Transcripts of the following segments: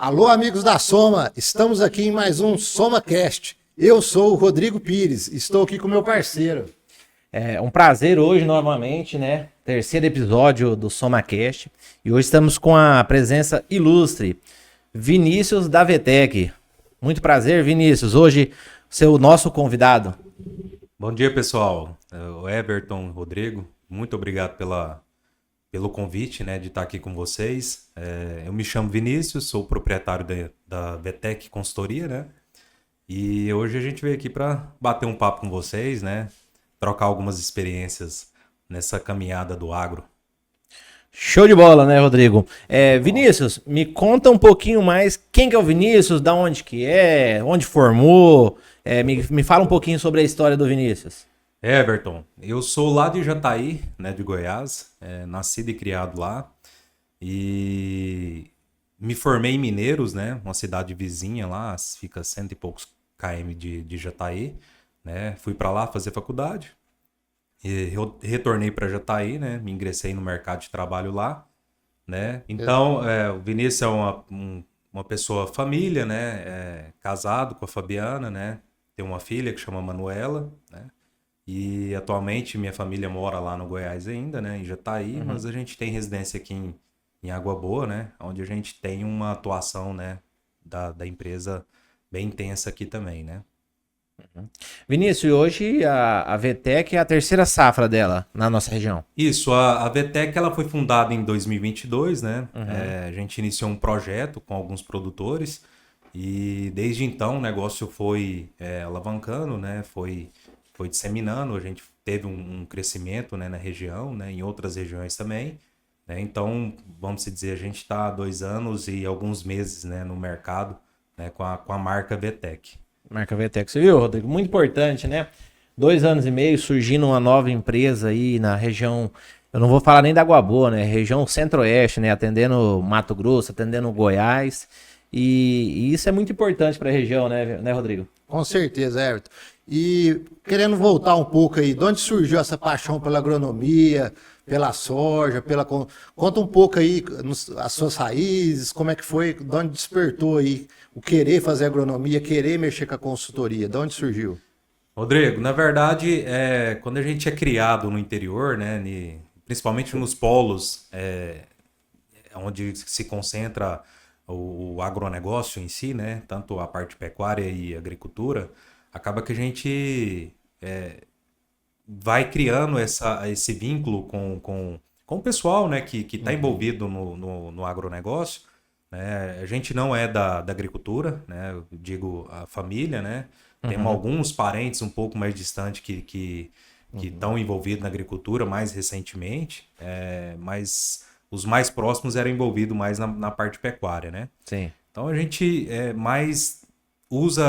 Alô, amigos da Soma, estamos aqui em mais um SomaCast. Eu sou o Rodrigo Pires, estou aqui com meu parceiro. É um prazer hoje novamente, né? Terceiro episódio do SomaCast. E hoje estamos com a presença ilustre, Vinícius da VTEC. Muito prazer, Vinícius. Hoje, seu nosso convidado. Bom dia, pessoal. O Everton, Rodrigo, muito obrigado pelo convite, né, de estar aqui com vocês. Eu me chamo Vinícius, sou proprietário da VTEC Consultoria, né? E hoje a gente veio aqui para bater um papo com vocês, né? Trocar algumas experiências nessa caminhada do agro. Show de bola, né, Rodrigo? Vinícius, me conta um pouquinho mais quem que é o Vinícius, da onde que é, onde formou. Me fala um pouquinho sobre a história do Vinícius. Everton, eu sou lá de Jataí, né, de Goiás, nascido e criado lá. E me formei em Mineiros, né, uma cidade vizinha lá, fica 100 e poucos km de Jataí, né? Fui para lá fazer faculdade. E eu retornei para Jataí, né? Me ingressei no mercado de trabalho lá, né? Então, o Vinícius é uma pessoa família, né? Casado com a Fabiana, né? Tem uma filha que chama Manuela, né? E atualmente minha família mora lá no Goiás ainda, né? Em Jataí, mas a gente tem residência aqui em Água Boa, né? Onde a gente tem uma atuação, né? Da empresa bem intensa aqui também, né? Vinícius, hoje a VTEC é a terceira safra dela na nossa região. Isso, a VTEC ela foi fundada em 2022, né? A gente iniciou um projeto com alguns produtores e desde então o negócio foi alavancando, né? Foi disseminando, a gente teve um crescimento, né, na região, né? Em outras regiões também, né? Então, vamos dizer, a gente está há 2 anos e alguns meses, né, no mercado, né, com a marca VTEC. Marca VTEC, você viu, Rodrigo? Muito importante, né? 2 anos e meio surgindo uma nova empresa aí na região, eu não vou falar nem da Água Boa, né? Região Centro-Oeste, né? Atendendo Mato Grosso, atendendo Goiás. E isso é muito importante para a região, né, Rodrigo? Com certeza, Everton. E querendo voltar um pouco aí, de onde surgiu essa paixão pela agronomia, pela soja, Conta um pouco aí as suas raízes, como é que foi, de onde despertou aí o querer fazer agronomia, querer mexer com a consultoria, de onde surgiu? Rodrigo, na verdade, quando a gente é criado no interior, né, principalmente nos polos, onde se concentra o agronegócio em si, né, tanto a parte pecuária e agricultura, acaba que a gente vai criando esse vínculo com o pessoal, né, que está envolvido no agronegócio, né? A gente não é da agricultura, né? Eu digo a família, né? Temos alguns parentes um pouco mais distantes que estão envolvidos na agricultura mais recentemente, mas os mais próximos eram envolvidos mais na parte pecuária, né? Sim. Então a gente mais usa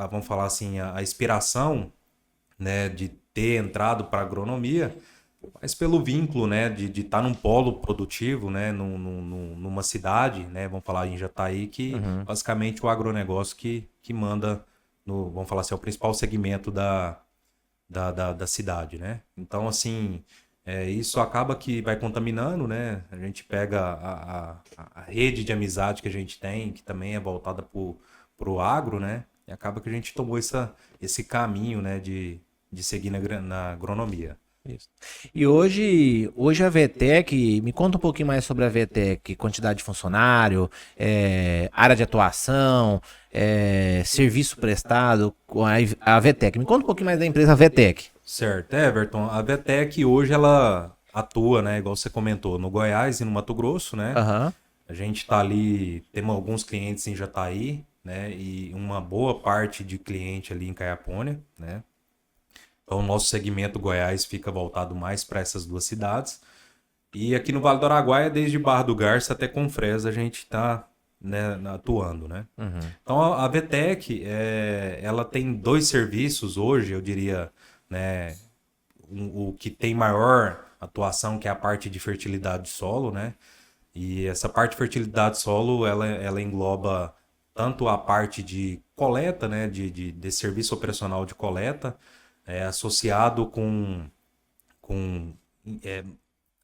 vamos falar assim, a inspiração, né, de ter entrado para a agronomia, mas pelo vínculo, né, de estar num polo produtivo, né, numa cidade, né, vamos falar em Jataí, que basicamente o agronegócio que manda, vamos falar assim, é o principal segmento da cidade, né? Então, assim, isso acaba que vai contaminando, né? A gente pega a rede de amizade que a gente tem, que também é voltada para o agro, né? E acaba que a gente tomou esse caminho, né, de seguir na agronomia. Isso. E hoje a VTEC, me conta um pouquinho mais sobre a VTEC, quantidade de funcionário, área de atuação, serviço prestado com a VTEC. Me conta um pouquinho mais da empresa VTEC. Certo, Everton, a VTEC hoje ela atua, né, igual você comentou, no Goiás e no Mato Grosso, né? Aham. A gente está ali, temos alguns clientes em Jataí, né, e uma boa parte de cliente ali em Caiapônia, né? Então, o nosso segmento Goiás fica voltado mais para essas 2 cidades. E aqui no Vale do Araguaia, desde Barra do Garça até Confresa, a gente está, né, atuando, né? Então, a VTEC, ela tem 2 serviços hoje, eu diria, né? O que tem maior atuação, que é a parte de fertilidade de solo, né? E essa parte de fertilidade de solo, ela engloba tanto a parte de coleta, né? De serviço operacional de coleta, associado com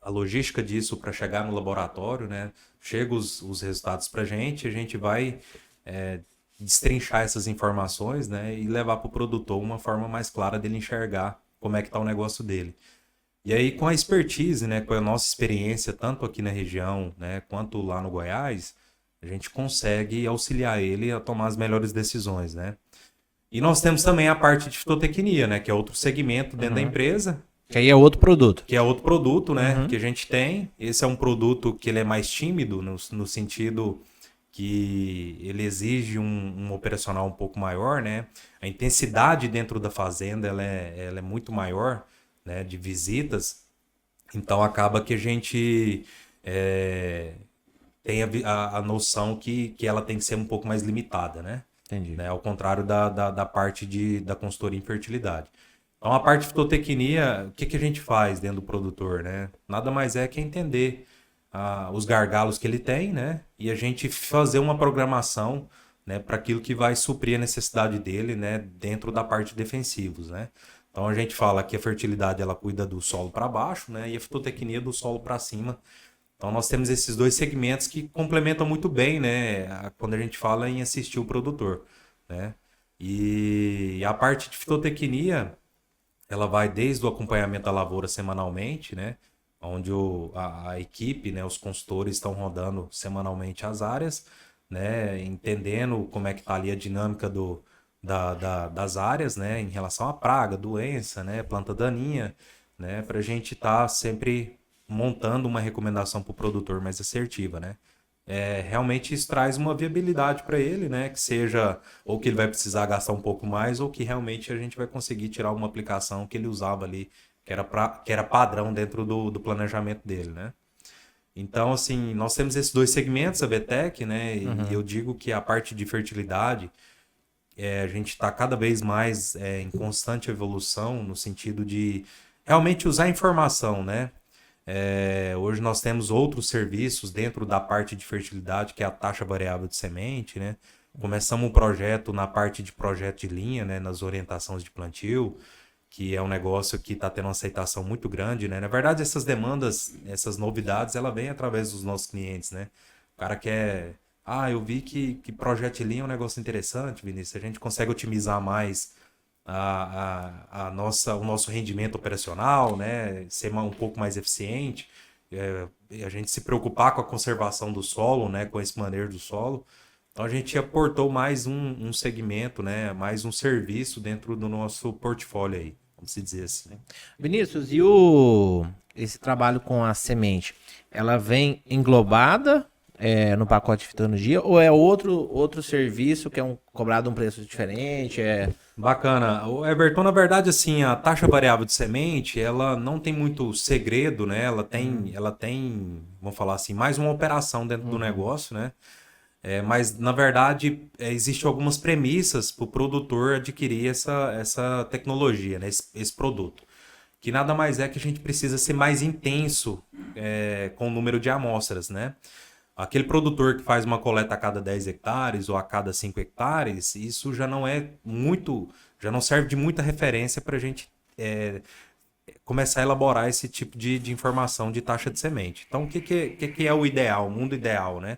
a logística disso para chegar no laboratório, né? Chega os resultados para a gente vai destrinchar essas informações, né? E levar para o produtor uma forma mais clara dele enxergar como é que está o negócio dele. E aí, com a expertise, né, com a nossa experiência, tanto aqui na região, né, quanto lá no Goiás, a gente consegue auxiliar ele a tomar as melhores decisões, né? E nós temos também a parte de fitotecnia, né, que é outro segmento dentro da empresa, Que aí é outro produto. que é outro produto, né, que a gente tem. Esse é um produto que ele é mais tímido, no sentido que ele exige um operacional um pouco maior, né? A intensidade dentro da fazenda ela é muito maior, né, de visitas. Então acaba que a gente tem a noção que ela tem que ser um pouco mais limitada, né? Entendi. Né? Ao contrário da parte da consultoria em fertilidade. Então, a parte de fitotecnia, o que a gente faz dentro do produtor, né? Nada mais é que entender os gargalos que ele tem, né? E a gente fazer uma programação, né, para aquilo que vai suprir a necessidade dele, né, dentro da parte de defensivos, né? Então, a gente fala que a fertilidade ela cuida do solo para baixo, né? E a fitotecnia do solo para cima. Então, nós temos esses dois segmentos que complementam muito bem, né? Quando a gente fala em assistir o produtor, né? E a parte de fitotecnia, ela vai desde o acompanhamento da lavoura semanalmente, né? Onde a equipe, né, os consultores estão rodando semanalmente as áreas, né? Entendendo como é que está ali a dinâmica das áreas, né? Em relação à praga, doença, né? Planta daninha, né? Para a gente estar sempre montando uma recomendação para o produtor mais assertiva, né? Realmente isso traz uma viabilidade para ele, né? Que seja ou que ele vai precisar gastar um pouco mais ou que realmente a gente vai conseguir tirar uma aplicação que ele usava ali, que era padrão dentro do planejamento dele, né? Então, assim, nós temos esses dois segmentos, a BTEC, né? E eu digo que a parte de fertilidade, a gente está cada vez mais em constante evolução no sentido de realmente usar a informação, né? Hoje nós temos outros serviços dentro da parte de fertilidade, que é a taxa variável de semente, né? Começamos um projeto na parte de projeto de linha, né? Nas orientações de plantio, que é um negócio que está tendo uma aceitação muito grande, né? Na verdade, essas demandas, essas novidades, ela vem através dos nossos clientes, né? O cara quer... eu vi que projeto de linha é um negócio interessante, Vinícius. A gente consegue otimizar mais o nosso rendimento operacional, né? Ser um pouco mais eficiente, a gente se preocupar com a conservação do solo, né? Com esse manejo do solo. Então a gente aportou mais um segmento, né? Mais um serviço dentro do nosso portfólio aí, vamos dizer assim. Vinícius, e esse trabalho com a semente, ela vem englobada no pacote de fitologia ou é outro serviço que é cobrado um preço diferente? Bacana. O Everton, na verdade, assim, a taxa variável de semente, ela não tem muito segredo, né? Ela tem, vamos falar assim, mais uma operação dentro do negócio, né? Mas, na verdade, existem algumas premissas para o produtor adquirir essa tecnologia, né? Esse produto. Que nada mais é que a gente precisa ser mais intenso com o número de amostras, né? Aquele produtor que faz uma coleta a cada 10 hectares ou a cada 5 hectares, isso já não já não serve de muita referência para a gente começar a elaborar esse tipo de informação de taxa de semente. Então, o que é o ideal, o mundo ideal, né?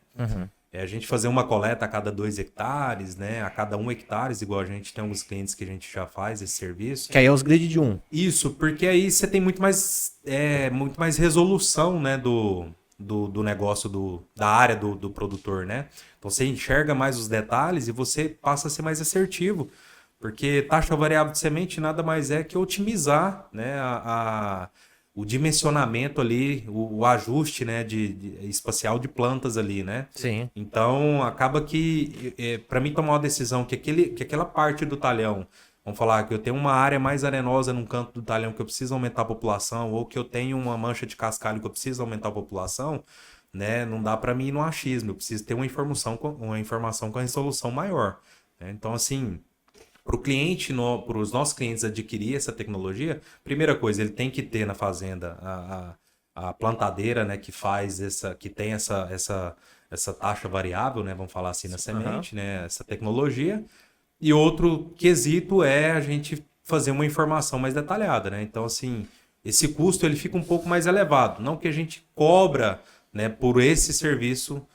É a gente fazer uma coleta a cada 2 hectares, né? A cada 1 hectare, igual a gente tem alguns clientes que a gente já faz esse serviço. Que aí é os grid de 1. Isso, porque aí você tem muito mais resolução, né? Do negócio, da área do produtor, né? Então você enxerga mais os detalhes e você passa a ser mais assertivo. Porque taxa variável de semente nada mais é que otimizar, né, o dimensionamento ali, o ajuste, né, espacial de plantas ali, né? Sim. Então acaba que, para mim tomar uma decisão que aquela parte do talhão, vamos falar que eu tenho uma área mais arenosa num canto do talhão que eu preciso aumentar a população, ou que eu tenho uma mancha de cascalho que eu preciso aumentar a população, né? Não dá para mim ir no achismo, eu preciso ter uma informação com a resolução maior, né? Então, assim, para o cliente, para os nossos clientes adquirir essa tecnologia, primeira coisa, ele tem que ter na fazenda a plantadeira, né? Que tem essa taxa variável, né? Vamos falar assim, na semente, né? Essa tecnologia. E outro quesito é a gente fazer uma informação mais detalhada, né? Então, assim, esse custo ele fica um pouco mais elevado. Não que a gente cobra, né, por esse serviço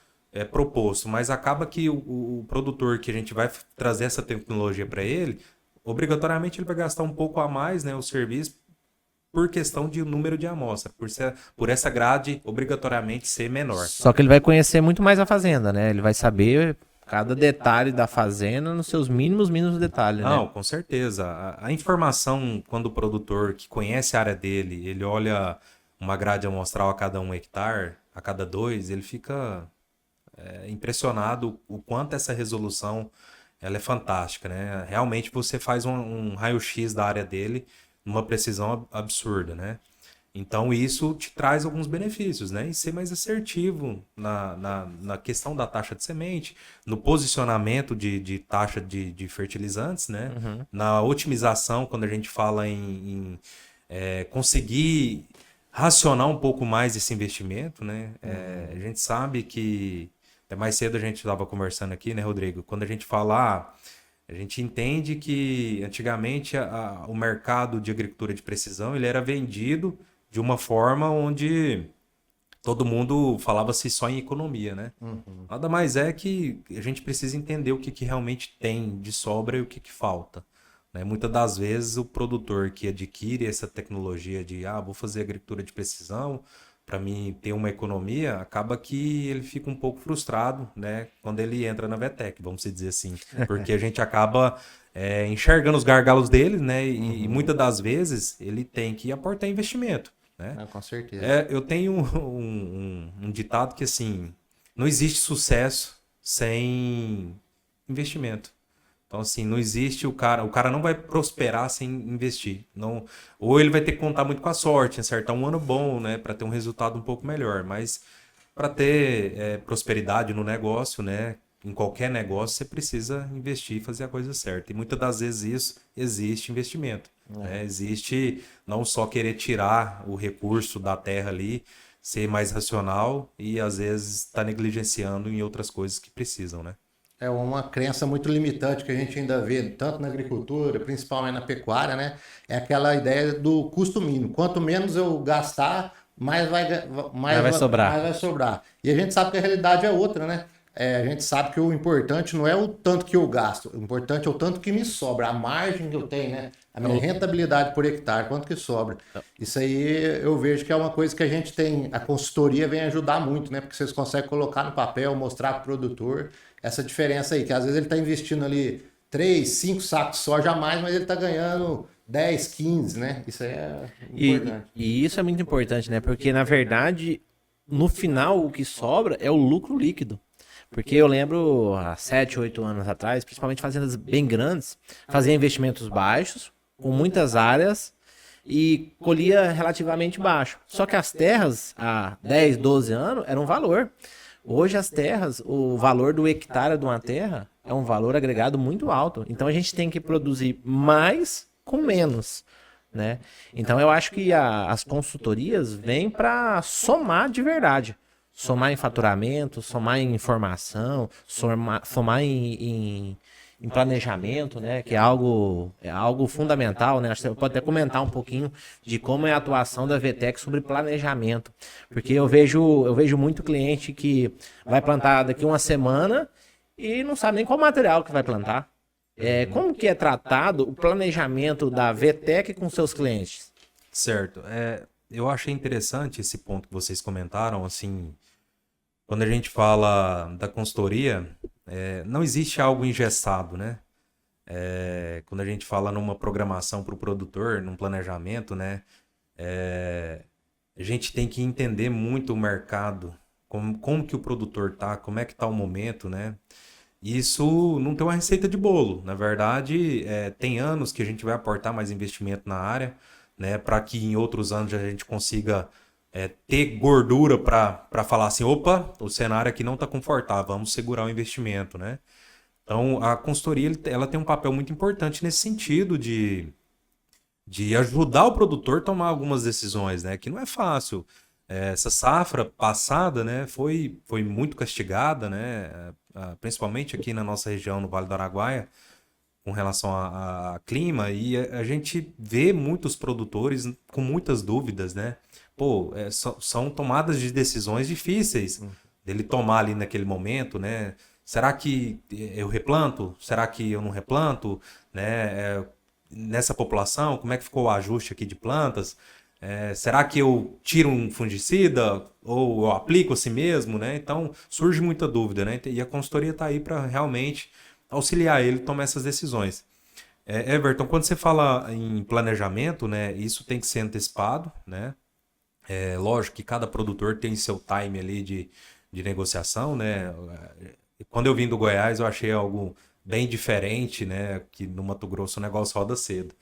proposto, mas acaba que o produtor que a gente vai trazer essa tecnologia para ele, obrigatoriamente ele vai gastar um pouco a mais, né, o serviço por questão de número de amostra, por essa grade obrigatoriamente ser menor. Só que ele vai conhecer muito mais a fazenda, né? Ele vai saber cada detalhe da fazenda nos seus mínimos detalhes, né? Não, com certeza. A informação, quando o produtor que conhece a área dele, ele olha uma grade amostral a cada 1 hectare, a cada 2, ele fica impressionado o quanto essa resolução ela é fantástica, né? Realmente você faz um raio-x da área dele numa precisão absurda, né? Então isso te traz alguns benefícios, né? E ser mais assertivo na questão da taxa de semente, no posicionamento de taxa de fertilizantes, né? Na otimização, quando a gente fala em conseguir racionar um pouco mais esse investimento, né? A gente sabe que até mais cedo a gente estava conversando aqui, né, Rodrigo? Quando a gente fala, a gente entende que antigamente o mercado de agricultura de precisão ele era vendido de uma forma onde todo mundo falava-se só em economia, né? Nada mais é que a gente precisa entender o que realmente tem de sobra e o que falta. Né? Muitas das vezes o produtor que adquire essa tecnologia de vou fazer agricultura de precisão para mim ter uma economia, acaba que ele fica um pouco frustrado, né? Quando ele entra na VTEC, vamos dizer assim. Porque a gente acaba enxergando os gargalos dele, né? E muitas das vezes ele tem que aportar investimento. Né? Com certeza. Eu tenho um ditado que assim, não existe sucesso sem investimento. Então assim, não existe o cara não vai prosperar sem investir. Não, ou ele vai ter que contar muito com a sorte, acertar um ano bom, né, para ter um resultado um pouco melhor. Mas para ter prosperidade no negócio, né, em qualquer negócio, você precisa investir e fazer a coisa certa. E muitas das vezes isso existe investimento. Né? Existe não só querer tirar o recurso da terra ali, ser mais racional e às vezes estar negligenciando em outras coisas que precisam, né? É uma crença muito limitante que a gente ainda vê, tanto na agricultura, principalmente na pecuária, né? É aquela ideia do custo mínimo. Quanto menos eu gastar, mais vai sobrar. mais vai sobrar. E a gente sabe que a realidade é outra, né? A gente sabe que o importante não é o tanto que eu gasto, o importante é o tanto que me sobra, a margem que eu tenho, né? A minha rentabilidade por hectare, quanto que sobra. Isso aí eu vejo que é uma coisa que a gente tem, a consultoria vem ajudar muito, né? Porque vocês conseguem colocar no papel, mostrar para o produtor essa diferença aí, que às vezes ele está investindo ali 3, 5 sacos de soja a mais, mas ele está ganhando 10, 15, né? Isso aí é importante. E isso é muito importante, né? Porque, na verdade, no final, o que sobra é o lucro líquido. Porque eu lembro, há 7, 8 anos atrás, principalmente fazendas bem grandes, fazia investimentos baixos, com muitas áreas, e colhia relativamente baixo. Só que as terras, há 10, 12 anos, eram um valor. Hoje as terras, o valor do hectare de uma terra é um valor agregado muito alto. Então a gente tem que produzir mais com menos, né? Então eu acho que as consultorias vêm para somar de verdade. Somar em faturamento, somar em informação, somar em planejamento, né? Que é algo fundamental, né? Acho que você pode até comentar um pouquinho de como é a atuação da VTEC sobre planejamento. Porque eu vejo muito cliente que vai plantar daqui uma semana e não sabe nem qual material que vai plantar. Como que é tratado o planejamento da VTEC com seus clientes? Certo. Eu achei interessante esse ponto que vocês comentaram, assim, quando a gente fala da consultoria, não existe algo engessado, né? Quando a gente fala numa programação para o produtor, num planejamento, né? A gente tem que entender muito o mercado, como que o produtor tá, como é que tá o momento, né? Isso não tem uma receita de bolo. Na verdade, tem anos que a gente vai aportar mais investimento na área, né? Para que em outros anos a gente consiga ter gordura para falar assim, opa, o cenário aqui não está confortável, vamos segurar o investimento, né? Então, a consultoria ela tem um papel muito importante nesse sentido de ajudar o produtor a tomar algumas decisões, né? Que não é fácil. Essa safra passada, né, foi muito castigada, né? Principalmente aqui na nossa região, no Vale do Araguaia, com relação a clima, e a gente vê muitos produtores com muitas dúvidas, né? Pô, são tomadas de decisões difíceis dele tomar ali naquele momento, né? Será que eu replanto? Será que eu não replanto? Né? Nessa população, como é que ficou o ajuste aqui de plantas? Será que eu tiro um fungicida ou eu aplico a si mesmo, né? Então surge muita dúvida, né? E a consultoria está aí para realmente auxiliar ele a tomar essas decisões. Everton, quando você fala em planejamento, né? Isso tem que ser antecipado, né? Lógico que cada produtor tem seu time ali de negociação, né? Quando eu vim do Goiás, eu achei algo bem diferente, né? Que no Mato Grosso o negócio roda cedo.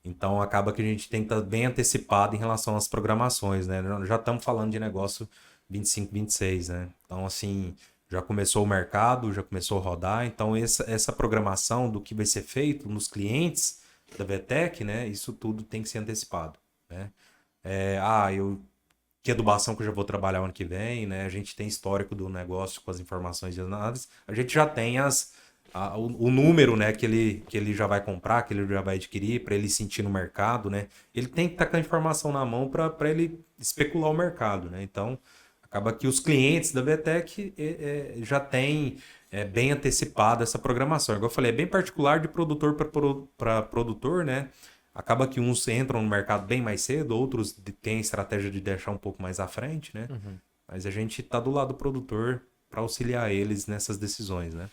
Então acaba que a gente tem que estar bem antecipado em relação às programações, né? Já estamos falando de negócio 25, 26, né? Então, assim, já começou o mercado, já começou a rodar. Então, essa programação do que vai ser feito nos clientes da VTEC, né? Isso tudo tem que ser antecipado, né? Que adubação que eu já vou trabalhar o ano que vem, né? A gente tem histórico do negócio com as informações de análise. A gente já tem o número, né, que ele já vai comprar, que ele já vai adquirir, para ele sentir no mercado, né? Ele tem que estar com a informação na mão para ele especular o mercado, né? Então, acaba que os clientes da VTEC já têm bem antecipado essa programação. Igual eu falei, é bem particular de produtor para produtor, né? Acaba que uns entram no mercado bem mais cedo, outros têm a estratégia de deixar um pouco mais à frente, né? Mas a gente está do lado do produtor para auxiliar eles nessas decisões, né?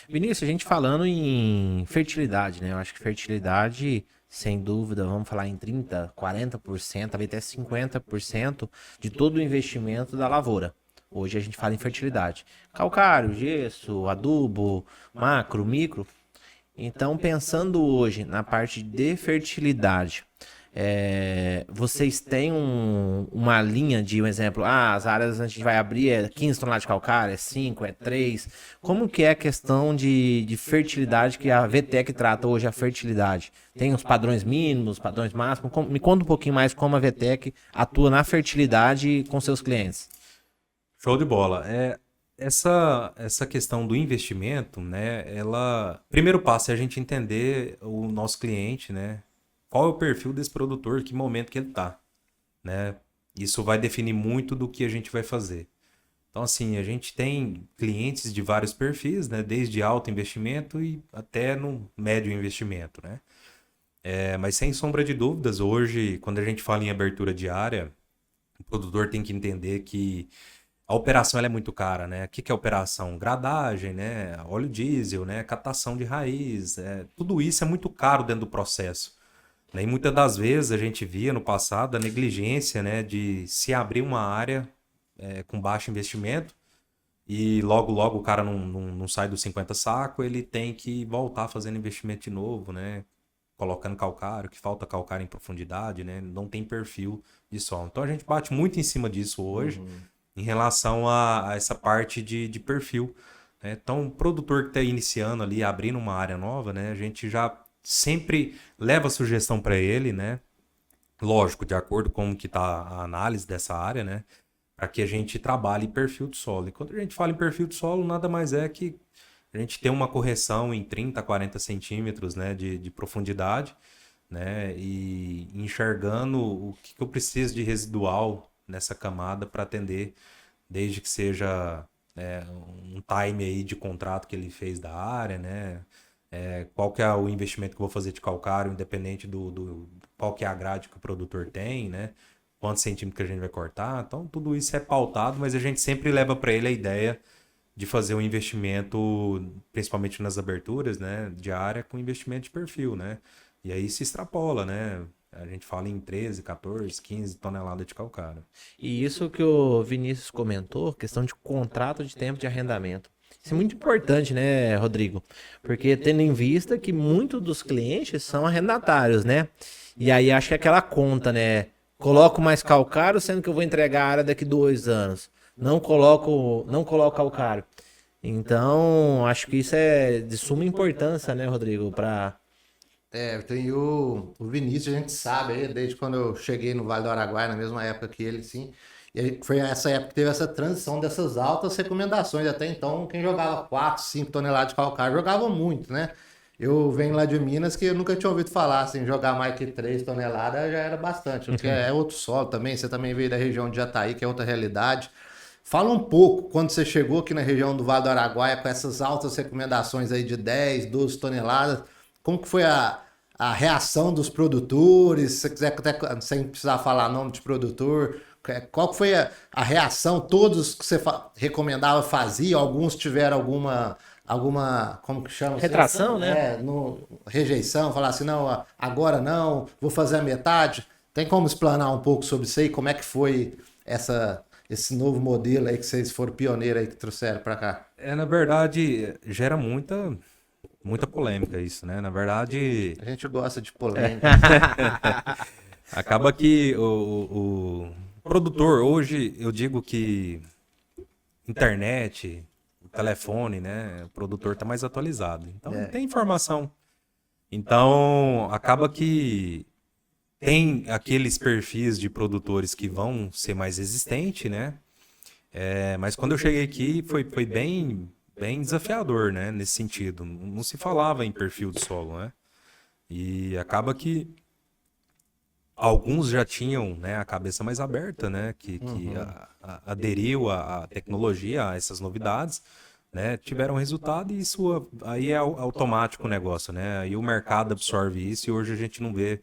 Vinícius, a gente falando em fertilidade, né? Eu acho que fertilidade, sem dúvida, vamos falar em 30%, 40%, talvez até 50% de todo o investimento da lavoura. Hoje a gente fala em fertilidade. Calcário, gesso, adubo, macro, micro. Então, pensando hoje na parte de fertilidade, vocês têm uma linha de um exemplo, as áreas a gente vai abrir 15 toneladas de calcário, 5, 3. Como que é a questão de fertilidade que a VTEC trata hoje, a fertilidade? Tem os padrões mínimos, padrões máximos? Me conta um pouquinho mais como a VTEC atua na fertilidade com seus clientes. Show de bola. Essa questão do investimento, né? Primeiro passo é a gente entender o nosso cliente, né? Qual é o perfil desse produtor, que momento que ele está, né? Isso vai definir muito do que a gente vai fazer. Então, assim, a gente tem clientes de vários perfis, né? Desde alto investimento e até no médio investimento, né? Mas sem sombra de dúvidas, hoje, quando a gente fala em abertura de área, o produtor tem que entender que a operação ela é muito cara, né? O que é operação? Gradagem, né? Óleo diesel, né? Captação de raiz. Tudo isso é muito caro dentro do processo. E muitas das vezes a gente via no passado a negligência, né, de se abrir uma área com baixo investimento e logo o cara não sai dos 50 sacos, ele tem que voltar fazendo investimento de novo, né? Colocando calcário, que falta calcário em profundidade, né? Não tem perfil de solo. Então a gente bate muito em cima disso hoje, em relação a essa parte de perfil, né? Então o produtor que está iniciando ali, abrindo uma área nova, né? A gente já sempre leva sugestão para ele, né? Lógico, de acordo com como que está a análise dessa área, né? Para que a gente trabalhe perfil de solo. E quando a gente fala em perfil de solo, nada mais é que a gente tem uma correção em 30, 40 centímetros, né, de profundidade, né? E enxergando o que eu preciso de residual nessa camada para atender, desde que seja um time aí de contrato que ele fez da área, né? Qual que é o investimento que eu vou fazer de calcário, independente do qual que é a grade que o produtor tem, né? Quantos centímetros que a gente vai cortar. Então, tudo isso é pautado, mas a gente sempre leva para ele a ideia de fazer um investimento, principalmente nas aberturas, né, de área, com investimento de perfil, né? E aí se extrapola, né? A gente fala em 13, 14, 15 toneladas de calcário. E isso que o Vinícius comentou, questão de contrato de tempo de arrendamento. Isso é muito importante, né, Rodrigo? Porque tendo em vista que muitos dos clientes são arrendatários, né? E aí acho que é aquela conta, né? Coloco mais calcário, sendo que eu vou entregar a área daqui 2 anos. Não coloco calcário. Então, acho que isso é de suma importância, né, Rodrigo? Tem o Vinícius, a gente sabe, desde quando eu cheguei no Vale do Araguaia, na mesma época que ele, sim. E aí foi essa época que teve essa transição dessas altas recomendações. Até então, quem jogava 4, 5 toneladas de calcário jogava muito, né? Eu venho lá de Minas que eu nunca tinha ouvido falar, assim, jogar mais que 3 toneladas já era bastante, porque é outro solo também, você também veio da região de Jataí, que é outra realidade. Fala um pouco, quando você chegou aqui na região do Vale do Araguaia, com essas altas recomendações aí de 10, 12 toneladas, como que foi a reação dos produtores? Se você quiser, até, sem precisar falar nome de produtor, qual que foi a reação? Todos que você recomendava faziam, alguns tiveram alguma, como que chama? Retração, né? Rejeição, falar assim, não, agora não, vou fazer a metade. Tem como explanar um pouco sobre isso aí? Como é que foi esse novo modelo aí que vocês foram pioneiros aí que trouxeram para cá? Na verdade, gera muita polêmica isso, né? Na verdade, A gente gosta de polêmica. acaba que o produtor, hoje, eu digo que internet, o telefone, né? O produtor está mais atualizado. Então, tem informação. Então, acaba que tem aqueles perfis de produtores que vão ser mais resistentes, né? Mas quando eu cheguei aqui, foi bem desafiador, né? Nesse sentido. Não se falava em perfil de solo, né? E acaba que alguns já tinham, né, a cabeça mais aberta, né? Que aderiu à tecnologia, a essas novidades, né? Tiveram resultado e isso aí é automático o negócio, né? Aí o mercado absorve isso e hoje a gente não vê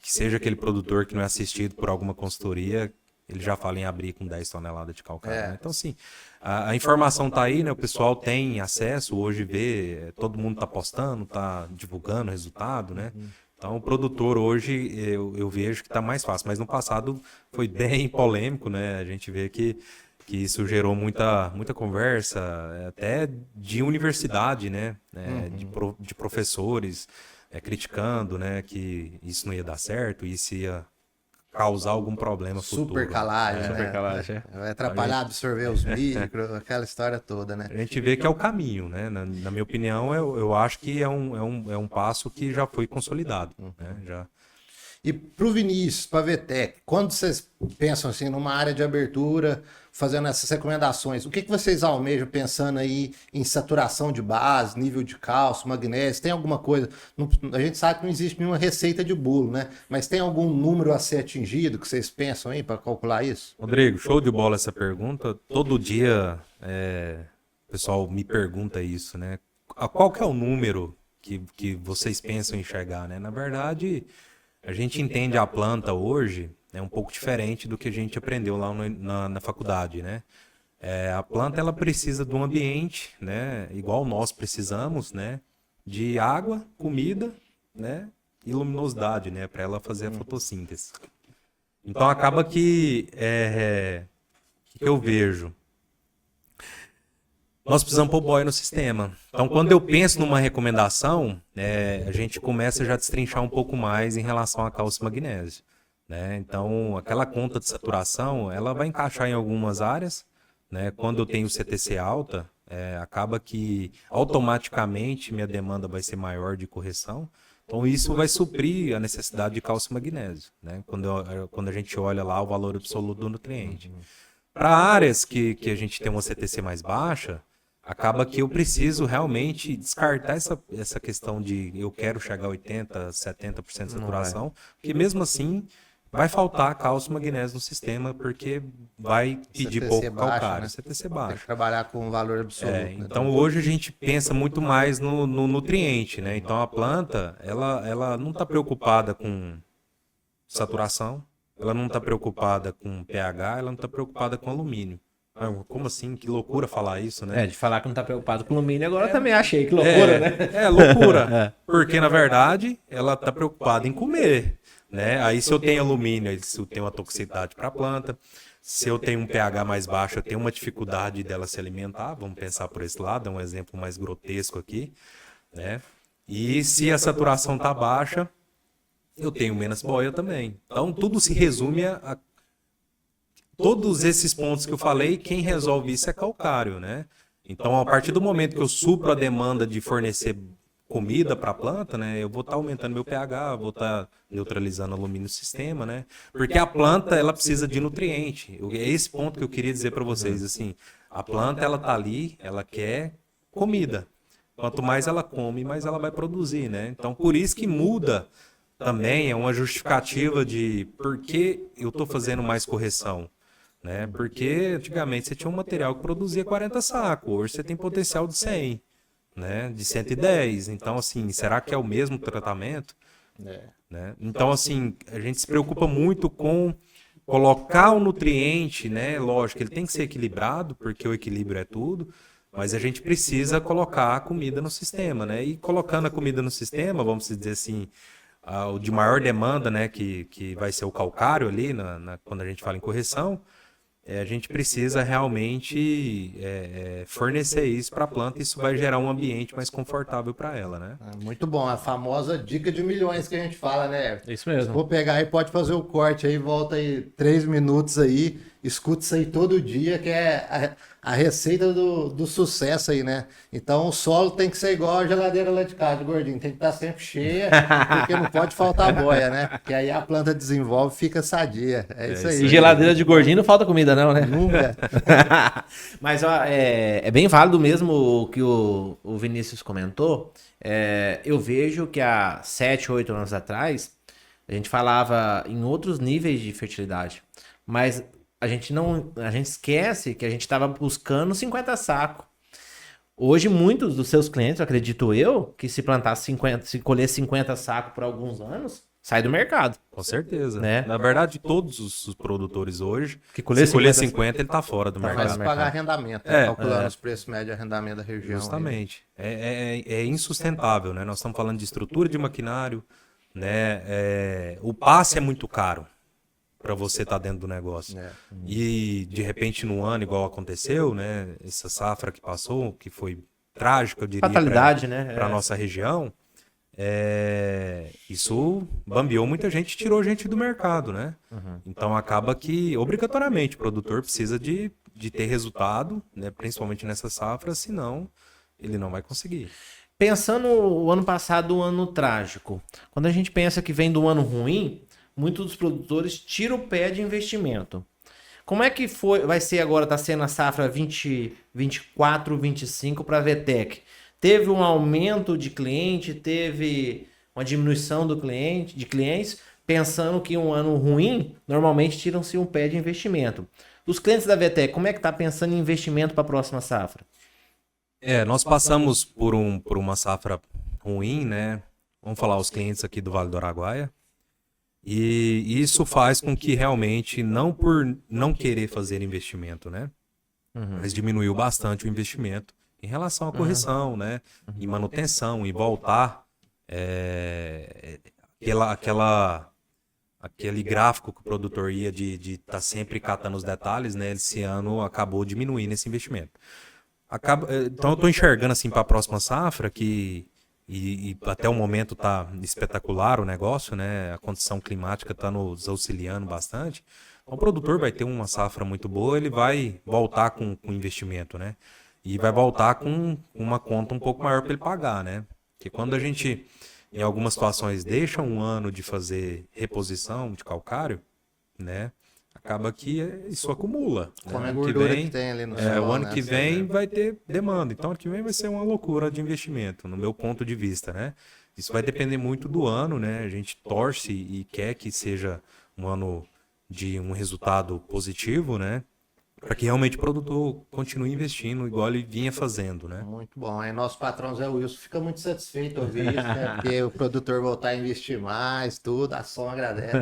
que seja aquele produtor que não é assistido por alguma consultoria, ele já fala em abrir com 10 toneladas de calcário. Né? Então, assim, a informação está aí, né? O pessoal tem acesso, hoje vê, todo mundo está postando, está divulgando o resultado, né? Então, o produtor hoje, eu vejo que está mais fácil. Mas no passado foi bem polêmico, né? A gente vê que isso gerou muita conversa, até de universidade, né? De professores criticando, né? Que isso não ia dar certo, isso ia causar algum problema futuro. Super calagem, né? Super calagem. Vai atrapalhar, absorver os micros, aquela história toda, né? A gente vê que é o caminho, né? Na minha opinião, eu acho que é um passo que já foi consolidado, né? Já. E para o Vinícius, para a VTEC, quando vocês pensam assim numa área de abertura, fazendo essas recomendações, o que vocês almejam pensando aí em saturação de base, nível de cálcio, magnésio? Tem alguma coisa? A gente sabe que não existe nenhuma receita de bolo, né? Mas tem algum número a ser atingido que vocês pensam aí para calcular isso? Rodrigo, show de bola essa pergunta. Todo dia o pessoal me pergunta isso, né? Qual que é o número que vocês pensam em enxergar, né? Na verdade, a gente entende a planta hoje um pouco diferente do que a gente aprendeu lá na faculdade, né? A planta ela precisa de um ambiente, né? Igual nós precisamos, né? De água, comida, né? E luminosidade, né? Para ela fazer a fotossíntese. Então acaba que que eu vejo. Nós precisamos pôr boia no sistema. Então, quando eu penso numa recomendação, a gente começa já a destrinchar um pouco mais em relação a cálcio e magnésio. Né? Então, aquela conta de saturação, ela vai encaixar em algumas áreas. Né? Quando eu tenho CTC alta, acaba que automaticamente minha demanda vai ser maior de correção. Então, isso vai suprir a necessidade de cálcio e magnésio. Né? Quando a gente olha lá o valor absoluto do nutriente. Para áreas que a gente tem uma CTC mais baixa, acaba que eu preciso realmente descartar essa questão de eu quero chegar a 80%, 70% de saturação, porque mesmo assim vai faltar cálcio e magnésio no sistema, porque vai pedir CTC pouco baixo, calcário, né? CTC Tem baixo. que trabalhar com um valor absoluto. Né? Então hoje a gente pensa muito mais no nutriente, né? Então a planta, ela não está preocupada com saturação, ela não está preocupada com pH, ela não está preocupada com alumínio. Como assim? Que loucura falar isso, né? De falar que não tá preocupado com alumínio, agora eu também achei. Que loucura, né? Loucura. Porque, na verdade, ela está preocupada em comer, né? Aí, se eu tenho alumínio, se eu tenho uma toxicidade para a planta, se eu tenho um pH mais baixo, eu tenho uma dificuldade dela se alimentar. Vamos pensar por esse lado, é um exemplo mais grotesco aqui, né? E se a saturação está baixa, eu tenho menos boia também. Então, tudo se resume a todos esses pontos que eu falei, quem resolve isso é calcário, né? Então, a partir do momento que eu supro a demanda de fornecer comida para a planta, né, eu vou estar aumentando meu pH, vou estar neutralizando o alumínio no sistema, né? Porque a planta, ela precisa de nutriente. É esse ponto que eu queria dizer para vocês, assim, a planta, ela tá ali, ela quer comida. Quanto mais ela come, mais ela vai produzir, né? Então, por isso que muda também, é uma justificativa de por que eu estou fazendo mais correção, né? Porque antigamente você tinha um material que produzia 40 sacos, hoje você tem potencial de 100, né? De 110. Então, assim, será que é o mesmo tratamento? Né? Então, assim, a gente se preocupa muito com colocar o nutriente, né? Lógico, ele tem que ser equilibrado, porque o equilíbrio é tudo, mas a gente precisa colocar a comida no sistema, né? E colocando a comida no sistema, vamos dizer assim, o de maior demanda, né? Que vai ser o calcário ali, quando a gente fala em correção, a gente precisa realmente fornecer isso para a planta, e isso vai gerar um ambiente mais confortável para ela, né? Muito bom, a famosa dica de milhões que a gente fala, né? Isso mesmo. Vou pegar aí, pode fazer o corte aí, volta aí 3 minutos aí, escuta isso aí todo dia, que é a receita do sucesso aí, né? Então o solo tem que ser igual a geladeira lá de casa, gordinho, tem que estar sempre cheia, porque não pode faltar boia, né? Porque aí a planta desenvolve e fica sadia. É isso aí. E geladeira de gordinho não falta comida não, né? Nunca. Mas ó, é bem válido mesmo o que o Vinícius comentou. Eu vejo que há 7, 8 anos atrás, a gente falava em outros níveis de fertilidade. Mas a gente esquece que a gente estava buscando 50 sacos. Hoje, muitos dos seus clientes, acredito eu, que se plantar 50, se colher 50 sacos por alguns anos, sai do mercado. Com certeza. Né? Na verdade, todos os produtores hoje, Que colher se colher 50, 50, ele está fora do Mas mercado. pagar arrendamento, né? Calculando os preços médios de arrendamento da região. Justamente. É insustentável, né? Nós estamos falando de estrutura de maquinário, né? O passe é muito caro para você estar dentro do negócio. E, de repente, no ano, igual aconteceu, né? Essa safra que passou, que foi trágica, eu diria, fatalidade, né? para a nossa região, isso bambeou muita gente, tirou gente do mercado, né? Então acaba que obrigatoriamente o produtor precisa de ter resultado, né? Principalmente nessa safra, senão ele não vai conseguir. Pensando o ano passado, um ano trágico, quando a gente pensa que vem do ano ruim, muitos dos produtores tiram o pé de investimento. Como é que vai ser agora, está sendo a safra 2024, 25 para a VTEC? Teve um aumento de cliente, teve uma diminuição de clientes, pensando que um ano ruim, normalmente tiram-se um pé de investimento. Os clientes da VTEC, como é que está pensando em investimento para a próxima safra? Nós passamos por uma safra ruim, né? Vamos falar os clientes aqui do Vale do Araguaia. E isso faz com que realmente, não por não querer fazer investimento, né? Mas diminuiu bastante o investimento em relação à correção, né? Em manutenção, em voltar aquele gráfico que o produtor ia de estar sempre catando os detalhes, né? Esse ano acabou diminuindo esse investimento. Então eu estou enxergando assim para a próxima safra que e até o momento está espetacular o negócio, né? A condição climática está nos auxiliando bastante. Então, o produtor vai ter uma safra muito boa, ele vai voltar com investimento, né? E vai voltar com uma conta um pouco maior para ele pagar, né? Porque quando a gente, em algumas situações, deixa um ano de fazer reposição de calcário, né? Acaba que isso acumula. Como né? a gordura que tem ali no solo, o ano né? que vem vai ter demanda. Então, ano que vem vai ser uma loucura de investimento, no meu ponto de vista, né? Isso vai depender muito do ano, né? A gente torce e quer que seja um ano de um resultado positivo, né? Para que realmente o produtor continue investindo igual ele vinha fazendo, né? Muito bom. Aí nosso patrão Zé Wilson fica muito satisfeito ouvir isso, né? Porque o produtor voltar a investir mais, tudo, a som agradece.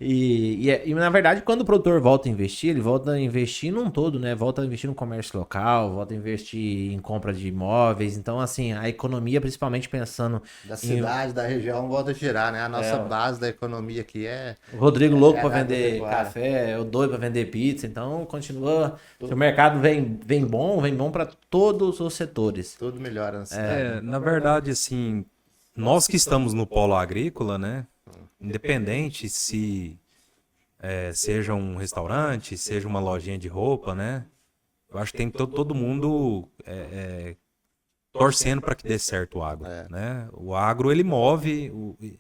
E na verdade, quando o produtor volta a investir, ele volta a investir num todo, né? Volta a investir no comércio local, volta a investir em compra de imóveis. Então, assim, a economia, principalmente pensando Da cidade, da região, volta a girar, né? A nossa base da economia aqui o Rodrigo louco para da vender agropecuária. café, eu doido para vender pizza. Então, continua. Se o mercado vem bom para todos os setores. Tudo melhora na cidade. Na verdade, assim, nós que estamos no polo agrícola, né? Independente se seja um restaurante, seja uma lojinha de roupa, né? Eu acho que tem todo mundo torcendo para que dê certo o agro, né? O agro, ele move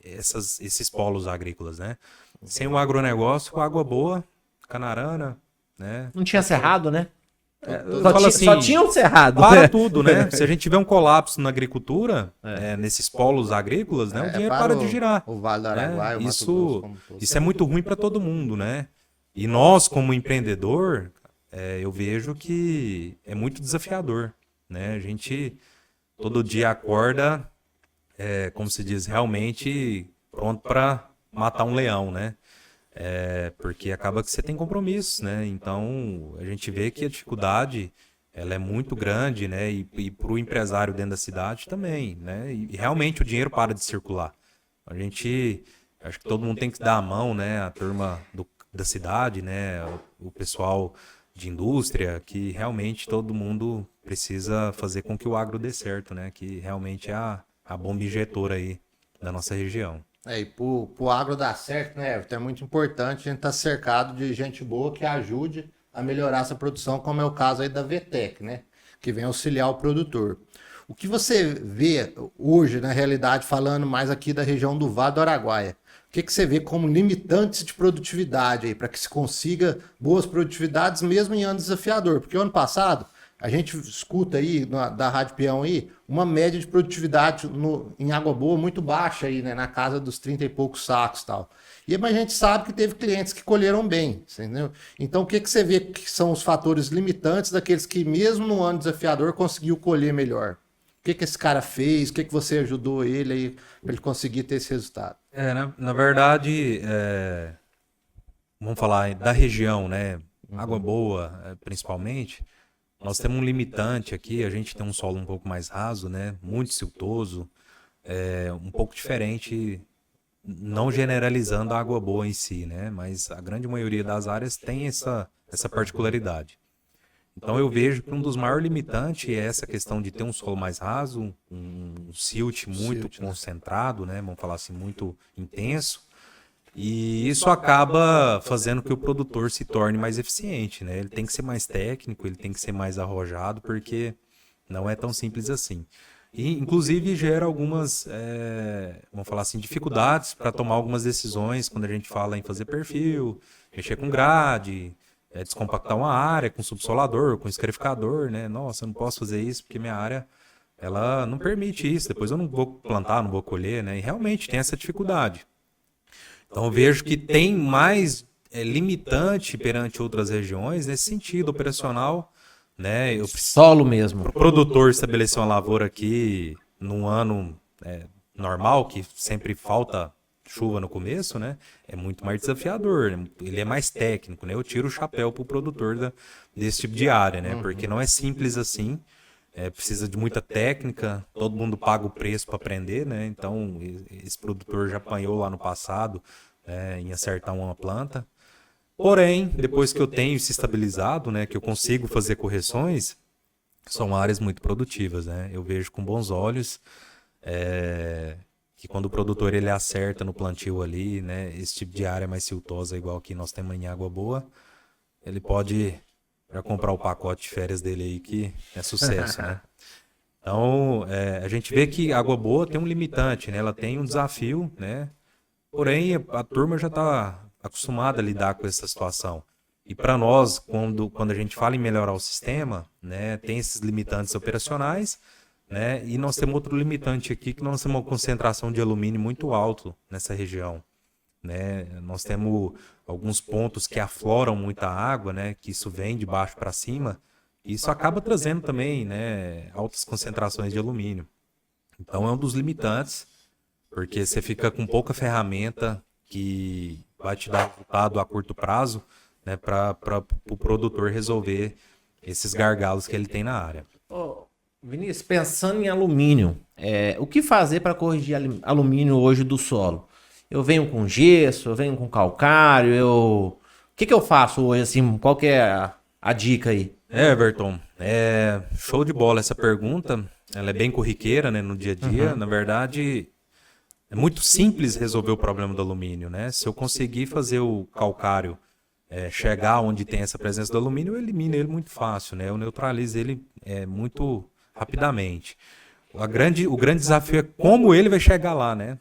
esses polos agrícolas, né? Sem o agronegócio, com água boa, canarana, né? Não tinha cerrado, né? Só tinha um cerrado. Para tudo, né? Se a gente tiver um colapso na agricultura, nesses polos agrícolas, né, o dinheiro para de girar. O Vale do Araguaia, o Mato Grosso como um todo. Isso é muito ruim para todo mundo, né? E nós, como empreendedor, eu vejo que é muito desafiador, né? A gente todo dia acorda, como se diz, realmente pronto para matar um leão, né? Porque acaba que você tem compromissos, né? Então, a gente vê que a dificuldade ela é muito grande, né? E para o empresário dentro da cidade também, né? E realmente o dinheiro para de circular. Acho que todo mundo tem que dar a mão, né? A turma da cidade, né? O pessoal de indústria, que realmente todo mundo precisa fazer com que o agro dê certo, né? Que realmente é a bomba injetora aí da nossa região. E pro agro dar certo, né, Everton, é muito importante a gente estar cercado de gente boa que ajude a melhorar essa produção, como é o caso aí da VTEC, né, que vem auxiliar o produtor. O que você vê hoje, na realidade, falando mais aqui da região do Vale do Araguaia, o que você vê como limitantes de produtividade aí, para que se consiga boas produtividades mesmo em ano desafiador? Porque o ano passado, a gente escuta aí, da Rádio Peão aí, uma média de produtividade em Água Boa muito baixa aí, né? Na casa dos 30 e poucos sacos e tal. Mas a gente sabe que teve clientes que colheram bem, entendeu? Então o que você vê que são os fatores limitantes daqueles que mesmo no ano desafiador conseguiu colher melhor? O que esse cara fez? O que você ajudou ele aí para ele conseguir ter esse resultado? Na verdade, vamos falar da região, né? Água Boa, principalmente. Nós temos um limitante aqui, a gente tem um solo um pouco mais raso, né? Muito siltoso, um pouco diferente, não generalizando a Água Boa em si, né? Mas a grande maioria das áreas tem essa particularidade. Então eu vejo que um dos maiores limitantes é essa questão de ter um solo mais raso, um silt muito concentrado, né? Vamos falar assim, muito intenso. E isso acaba fazendo que o produtor se torne mais eficiente, né? Ele tem que ser mais técnico, ele tem que ser mais arrojado, porque não é tão simples assim. E, inclusive, gera algumas, vamos falar assim, dificuldades para tomar algumas decisões quando a gente fala em fazer perfil, mexer com grade, descompactar uma área com subsolador, com escarificador, né? Nossa, eu não posso fazer isso porque minha área ela não permite isso. Depois eu não vou plantar, não vou colher, né? E realmente tem essa dificuldade. Então eu vejo que tem mais limitante perante outras regiões nesse sentido operacional, né? Solo mesmo. Para o produtor estabelecer uma lavoura aqui num ano normal, que sempre falta chuva no começo, né? É muito mais desafiador, ele é mais técnico, né? Eu tiro o chapéu para o produtor desse tipo de área, né? Porque não é simples assim. Precisa de muita técnica, todo mundo paga o preço para aprender, né? Então, esse produtor já apanhou lá no passado em acertar uma planta. Porém, depois que eu tenho se estabilizado, né, que eu consigo fazer correções, são áreas muito produtivas, né? Eu vejo com bons olhos que quando o produtor ele acerta no plantio ali, né, esse tipo de área mais siltosa, igual que nós temos em Água Boa, ele pode para comprar o pacote de férias dele aí, que é sucesso, né? Então, a gente vê que a Água Boa tem um limitante, né? Ela tem um desafio, né? Porém, a turma já está acostumada a lidar com essa situação. E para nós, quando a gente fala em melhorar o sistema, né? Tem esses limitantes operacionais, né? E nós temos outro limitante aqui, que nós temos uma concentração de alumínio muito alto nessa região. Né? Nós temos alguns pontos que afloram muita água, né? Que isso vem de baixo para cima, e isso acaba trazendo também, né, altas concentrações de alumínio. Então é um dos limitantes, porque você fica com pouca ferramenta que vai te dar resultado a curto prazo, né, para o produtor resolver esses gargalos que ele tem na área. Vinícius, pensando em alumínio, o que fazer para corrigir alumínio hoje do solo? Eu venho com gesso, eu venho com calcário, o que eu faço hoje, assim, qual que é a dica aí? Everton, show de bola essa pergunta, ela é bem corriqueira, né, no dia a dia. Na verdade, é muito simples resolver o problema do alumínio, né? Se eu conseguir fazer o calcário chegar onde tem essa presença do alumínio, eu elimino ele muito fácil, né? Eu neutralizo ele muito rapidamente. O grande desafio é como ele vai chegar lá, né?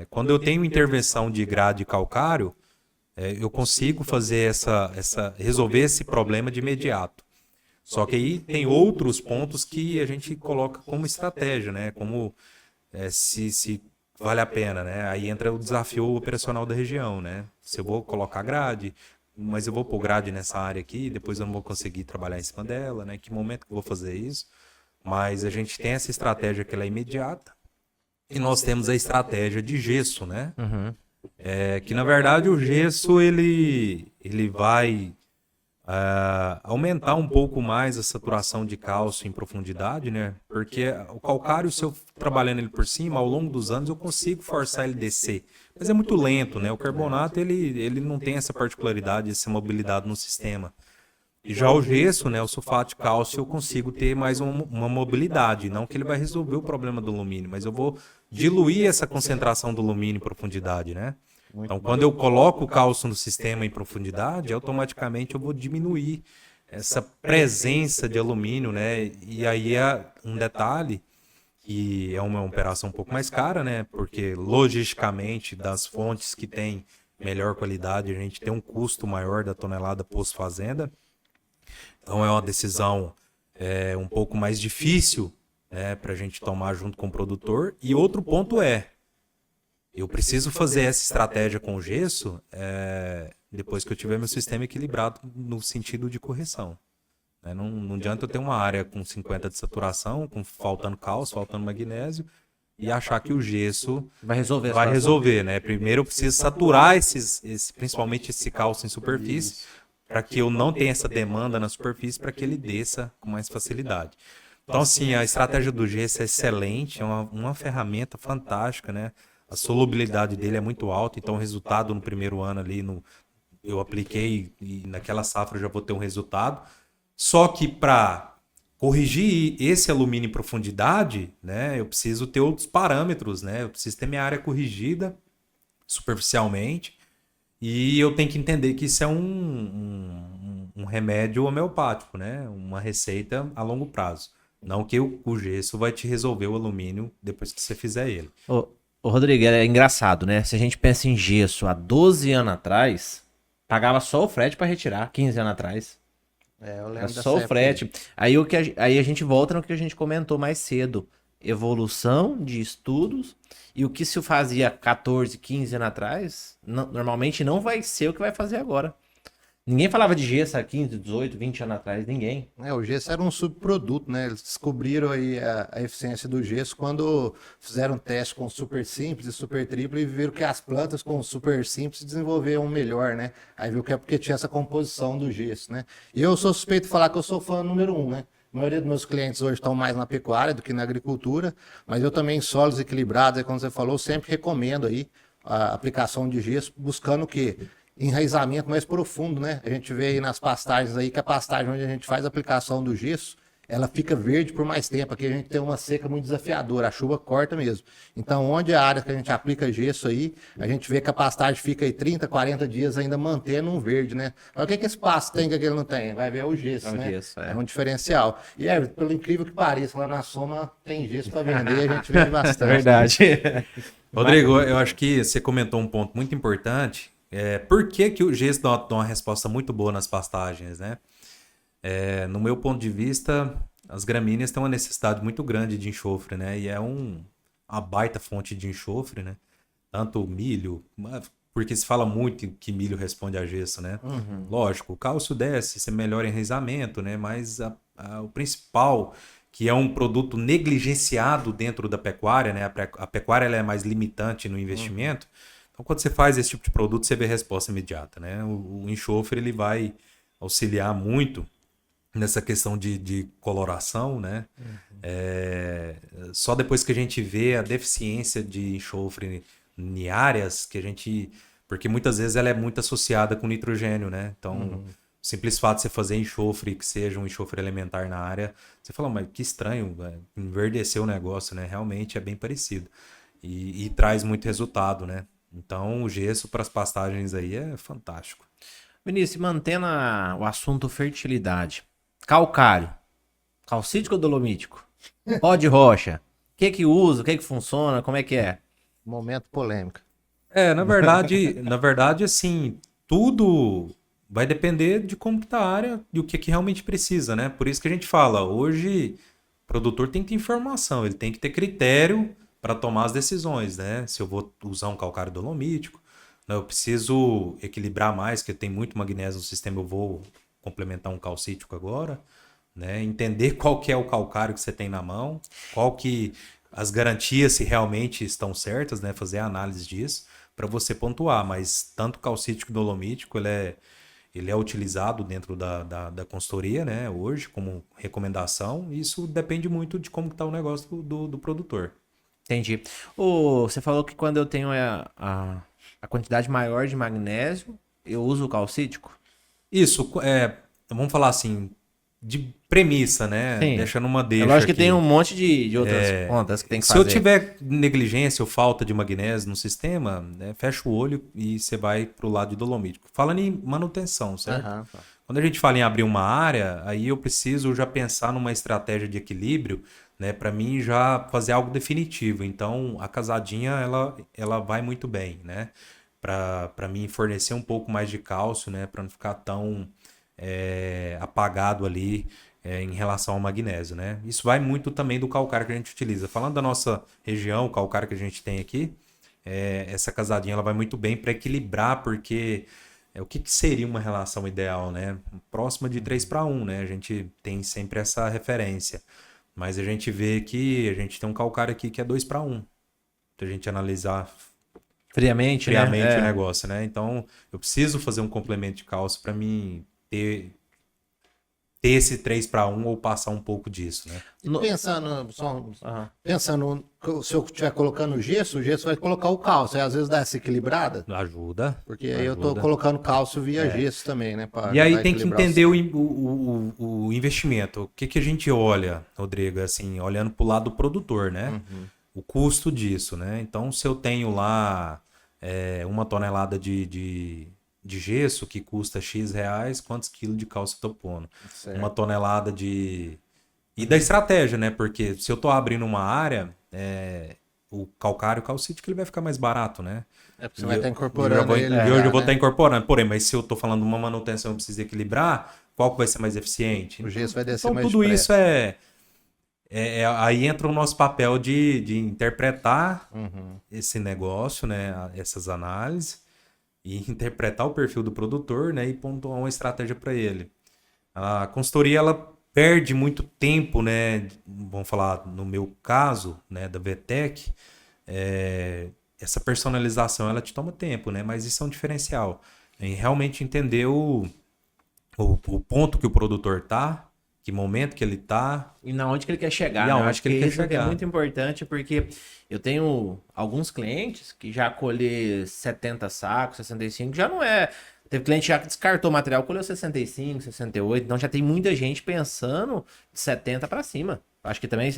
Quando eu tenho intervenção de grade e calcário, eu consigo fazer resolver esse problema de imediato. Só que aí tem outros pontos que a gente coloca como estratégia, né? Como se vale a pena, né? Aí entra o desafio operacional da região, né? Se eu vou colocar grade, mas eu vou pôr grade nessa área aqui, depois eu não vou conseguir trabalhar em cima dela, né? Que momento que eu vou fazer isso? Mas a gente tem essa estratégia que ela é imediata e nós temos a estratégia de gesso, né? Uhum. Que na verdade o gesso ele vai aumentar um pouco mais a saturação de cálcio em profundidade, né? Porque o calcário, se eu trabalhando ele por cima, ao longo dos anos eu consigo forçar ele a descer. Mas é muito lento, né? O carbonato ele não tem essa particularidade, essa mobilidade no sistema. E já o gesso, né, o sulfato de cálcio, eu consigo ter mais uma mobilidade. Não que ele vai resolver o problema do alumínio, mas eu vou diluir essa concentração do alumínio em profundidade, né? Então, quando eu coloco o cálcio no sistema em profundidade, automaticamente eu vou diminuir essa presença de alumínio, né? E aí é um detalhe que é uma operação um pouco mais cara, né? Porque logisticamente, das fontes que têm melhor qualidade, a gente tem um custo maior da tonelada pós-fazenda. Então é uma decisão um pouco mais difícil, né, para a gente tomar junto com o produtor. E outro ponto eu preciso fazer essa estratégia com o gesso depois que eu tiver meu sistema equilibrado no sentido de correção. Né? Não adianta eu ter uma área com 50 de saturação, com faltando cálcio, faltando magnésio, e achar que o gesso Vai resolver. vai resolver, né? Primeiro eu preciso saturar principalmente esse cálcio em superfície, para que eu não tenha essa demanda na superfície, para que ele desça com mais facilidade. Então, assim, a estratégia do gesso é excelente, é uma ferramenta fantástica, né? A solubilidade dele é muito alta, então o resultado no primeiro ano ali, eu apliquei e naquela safra eu já vou ter um resultado. Só que para corrigir esse alumínio em profundidade, né, eu preciso ter outros parâmetros, né? Eu preciso ter minha área corrigida superficialmente. E eu tenho que entender que isso é um remédio homeopático, né? Uma receita a longo prazo. Não que o gesso vai te resolver o alumínio depois que você fizer ele. Ô Rodrigo, é engraçado, né? Se a gente pensa em gesso há 12 anos atrás, pagava só o frete para retirar, 15 anos atrás. Eu lembro Era dessa só o época frete. Aí a gente volta no que a gente comentou mais cedo. Evolução de estudos e o que se fazia 14, 15 anos atrás, normalmente não vai ser o que vai fazer agora. Ninguém falava de gesso há 15, 18, 20 anos atrás, ninguém. O gesso era um subproduto, né? Eles descobriram aí a eficiência do gesso quando fizeram teste com super simples e super triplo e viram que as plantas com super simples desenvolveram melhor, né? Aí viu que é porque tinha essa composição do gesso, né? E eu sou suspeito de falar que eu sou fã número 1, né? A maioria dos meus clientes hoje estão mais na pecuária do que na agricultura, mas eu também em solos equilibrados, como você falou, sempre recomendo aí a aplicação de gesso, buscando o quê? Enraizamento mais profundo, né? A gente vê aí nas pastagens aí que a pastagem onde a gente faz a aplicação do gesso, ela fica verde por mais tempo. Aqui a gente tem uma seca muito desafiadora, a chuva corta mesmo. Então, onde a área que a gente aplica gesso aí, a gente vê que a pastagem fica aí 30, 40 dias ainda mantendo um verde, né? Mas o que esse pasto tem que aquele não tem? Vai ver o gesso, né? Gesso, é um diferencial. E pelo incrível que pareça, lá na Soma tem gesso para vender, a gente vende bastante. Verdade. Rodrigo, eu acho que você comentou um ponto muito importante. Por que o gesso dá uma resposta muito boa nas pastagens, né? No meu ponto de vista, as gramíneas têm uma necessidade muito grande de enxofre, né? E é uma baita fonte de enxofre, né? Tanto o milho, porque se fala muito que milho responde a gesso, né? Uhum. Lógico, o cálcio desce, você melhora o enraizamento, né? Mas o principal, que é um produto negligenciado dentro da pecuária, né? A pecuária ela é mais limitante no investimento. Então, quando você faz esse tipo de produto, você vê resposta imediata, né? O enxofre ele vai auxiliar muito nessa questão de coloração, né? Só depois que a gente vê a deficiência de enxofre em áreas que a gente... Porque muitas vezes ela é muito associada com nitrogênio, né? Então, o simples fato de você fazer enxofre, que seja um enxofre elementar na área, você fala, mas que estranho, enverdecer o negócio, né? Realmente é bem parecido. E traz muito resultado, né? Então, o gesso para as pastagens aí é fantástico. Vinícius, mantendo o assunto fertilidade. Calcário, calcítico ou dolomítico? Pó de rocha. O que usa, o que funciona, como é que é? Momento polêmica. Na verdade, assim, tudo vai depender de como que tá a área e o que realmente precisa, né? Por isso que a gente fala, hoje o produtor tem que ter informação, ele tem que ter critério para tomar as decisões, né? Se eu vou usar um calcário dolomítico, né? Eu preciso equilibrar mais, porque tem muito magnésio no sistema, eu vou complementar um calcítico agora, né? Entender qual que é o calcário que você tem na mão, qual que as garantias se realmente estão certas, né? Fazer a análise disso para você pontuar, mas tanto calcítico dolomítico, ele é utilizado dentro da consultoria, né, hoje, como recomendação. Isso depende muito de como está o negócio do produtor. Entendi. Você falou que quando eu tenho a quantidade maior de magnésio, eu uso o calcítico? Isso, vamos falar assim, de premissa, né? Sim. Deixando uma deixa Lógico que aqui. tem um monte de outras contas que tem que Se fazer. eu tiver negligência ou falta de magnésio no sistema, né, fecha o olho e você vai para o lado de dolomítico. Falando em manutenção, certo? Aham, tá. Quando a gente fala em abrir uma área, aí eu preciso já pensar numa estratégia de equilíbrio, né, para mim já fazer algo definitivo. Então, a casadinha ela vai muito bem, né? Para mim fornecer um pouco mais de cálcio, né, para não ficar tão apagado ali em relação ao magnésio, né? Isso vai muito também do calcário que a gente utiliza. Falando da nossa região, o calcário que a gente tem aqui, essa casadinha ela vai muito bem para equilibrar, porque o que seria uma relação ideal, né? Próxima de 3:1, né? A gente tem sempre essa referência. Mas a gente vê que a gente tem um calcário aqui que é 2:1. Se a gente analisar Friamente, o né? negócio, né? Então, eu preciso fazer um complemento de cálcio para mim ter esse 3:1 ou passar um pouco disso, né? Pensando, pensando, se eu estiver colocando o gesso vai colocar o cálcio, aí às vezes dá essa equilibrada, Ajuda. porque aí eu tô colocando cálcio via gesso também, né? E aí tem que entender o investimento. O que a gente olha, Rodrigo, assim, olhando para o lado do produtor, né? O custo disso, né? Então, se eu tenho lá 1 tonelada de gesso que custa X reais, quantos quilos de cálcio eu tô pondo? Certo. 1 tonelada de... E da estratégia, né? Porque se eu tô abrindo uma área, o calcário, o calcítico, ele vai ficar mais barato, né? Porque você vai estar incorporando ele. Eu já vou estar incorporando. Porém, mas se eu tô falando de uma manutenção, eu preciso equilibrar, qual que vai ser mais eficiente? O gesso vai descer Então, mais tudo depressa. isso aí entra o nosso papel de interpretar esse negócio, né? Essas análises, e interpretar o perfil do produtor, né? E pontuar uma estratégia para ele. A consultoria, ela perde muito tempo, né? Vamos falar no meu caso, né? Da VTEC, essa personalização, ela te toma tempo, né? Mas isso é um diferencial. Em realmente entender o ponto que o produtor tá, que momento que ele tá. E na onde que ele quer chegar, E né? Eu aonde acho que ele quer isso chegar. é muito importante, porque eu tenho alguns clientes que já colher 70 sacos, 65, já não é... Teve cliente já que descartou o material, colheu 65, 68, então já tem muita gente pensando de 70 para cima. Acho que também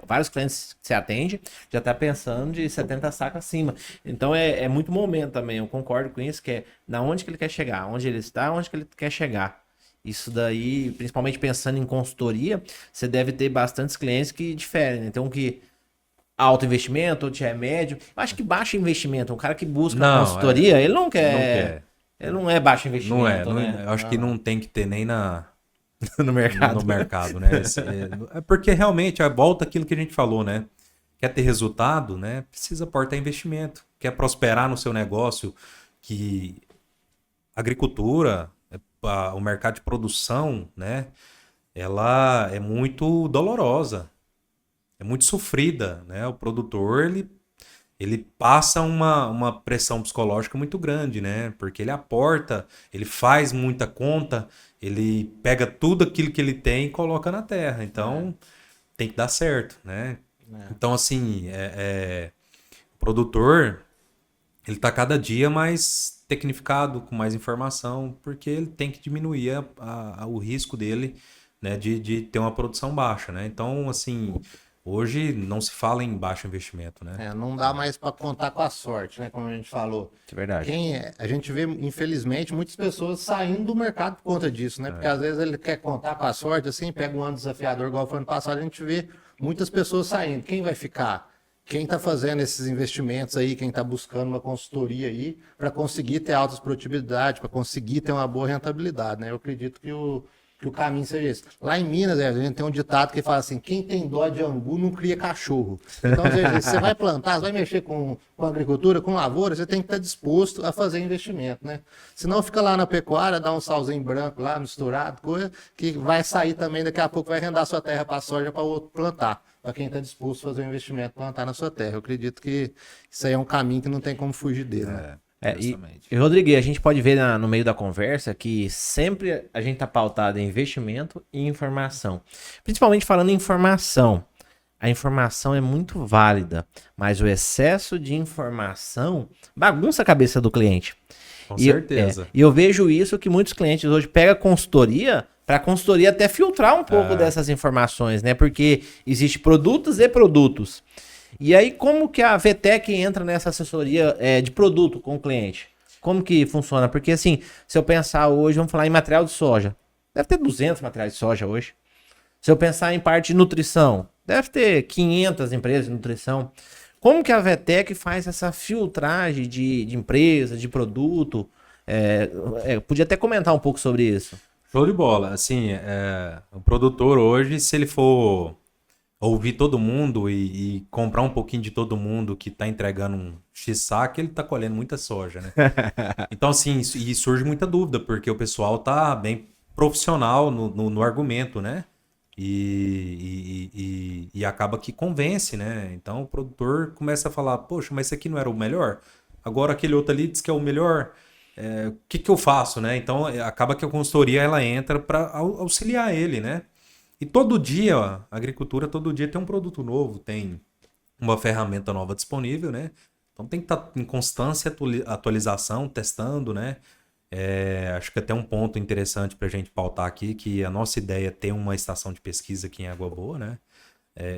vários clientes que você atende já tá pensando de 70 sacos acima. Então é muito momento também, eu concordo com isso, que é na onde que ele quer chegar, onde ele está, onde que ele quer chegar. Isso daí, principalmente pensando em consultoria, você deve ter bastantes clientes que diferem, né? Então, que alto investimento, outro já é médio. Eu acho que baixo investimento, um cara que busca consultoria, ele não quer. Ele não é baixo investimento, né? Eu acho que não tem que ter nem no mercado. no mercado, né? Porque realmente volta aquilo que a gente falou, né? Quer ter resultado, né? Precisa aportar investimento. Quer prosperar no seu negócio, que agricultura, o mercado de produção, né? Ela é muito dolorosa, é muito sofrida, né? O produtor, ele passa uma pressão psicológica muito grande, né? Porque ele aporta, ele faz muita conta, ele pega tudo aquilo que ele tem e coloca na terra. Então, tem que dar certo, né? Então, assim, o produtor, ele tá cada dia mais tecnificado, com mais informação, porque ele tem que diminuir o risco dele, né, de ter uma produção baixa, né? Então, assim... Hoje não se fala em baixo investimento, né? Não dá mais para contar com a sorte, né? Como a gente falou. É verdade. A gente vê, infelizmente, muitas pessoas saindo do mercado por conta disso, né? Porque às vezes ele quer contar com a sorte, assim, pega um ano desafiador igual foi ano passado, a gente vê muitas pessoas saindo. Quem vai ficar? quem está fazendo esses investimentos aí, quem está buscando uma consultoria aí, para conseguir ter altas produtividades, para conseguir ter uma boa rentabilidade, né? Eu acredito que o caminho seja esse. Lá em Minas, a gente tem um ditado que fala assim, quem tem dó de angu não cria cachorro. Então, você vai plantar, você vai mexer com agricultura, com lavoura, você tem que estar disposto a fazer investimento, né? Senão fica lá na pecuária, dá um salzinho branco lá, misturado, coisa que vai sair também, daqui a pouco vai render a sua terra para soja para o outro plantar. Para quem está disposto a fazer um investimento, plantar na sua terra. Eu acredito que isso aí é um caminho que não tem como fugir dele, né? E Rodrigo, a gente pode ver no meio da conversa que sempre a gente está pautado em investimento e informação. Principalmente falando em informação. A informação é muito válida, mas o excesso de informação bagunça a cabeça do cliente. Com certeza. E eu vejo isso que muitos clientes hoje pegam consultoria para a consultoria até filtrar um pouco dessas informações, né? Porque existe produtos e produtos. E aí, como que a VTEC entra nessa assessoria de produto com o cliente? Como que funciona? Porque, assim, se eu pensar hoje, vamos falar em material de soja. Deve ter 200 materiais de soja hoje. Se eu pensar em parte de nutrição, deve ter 500 empresas de nutrição. Como que a VTEC faz essa filtragem de empresa, de produto? Podia até comentar um pouco sobre isso. Show de bola. Assim, o produtor hoje, se ele for ouvir todo mundo e comprar um pouquinho de todo mundo que está entregando um X saco, ele está colhendo muita soja, né? Então, assim, e surge muita dúvida, porque o pessoal tá bem profissional no argumento, né? E acaba que convence, né? Então, o produtor começa a falar, poxa, mas esse aqui não era o melhor? Agora aquele outro ali diz que é o melhor. O que eu faço, né? Então, acaba que a consultoria ela entra para auxiliar ele, né? E todo dia, ó, a agricultura todo dia tem um produto novo, tem uma ferramenta nova disponível, né? Então tem que estar em constância atualização, testando, né? Acho que até um ponto interessante para a gente pautar aqui, que a nossa ideia é ter uma estação de pesquisa aqui em Água Boa, né?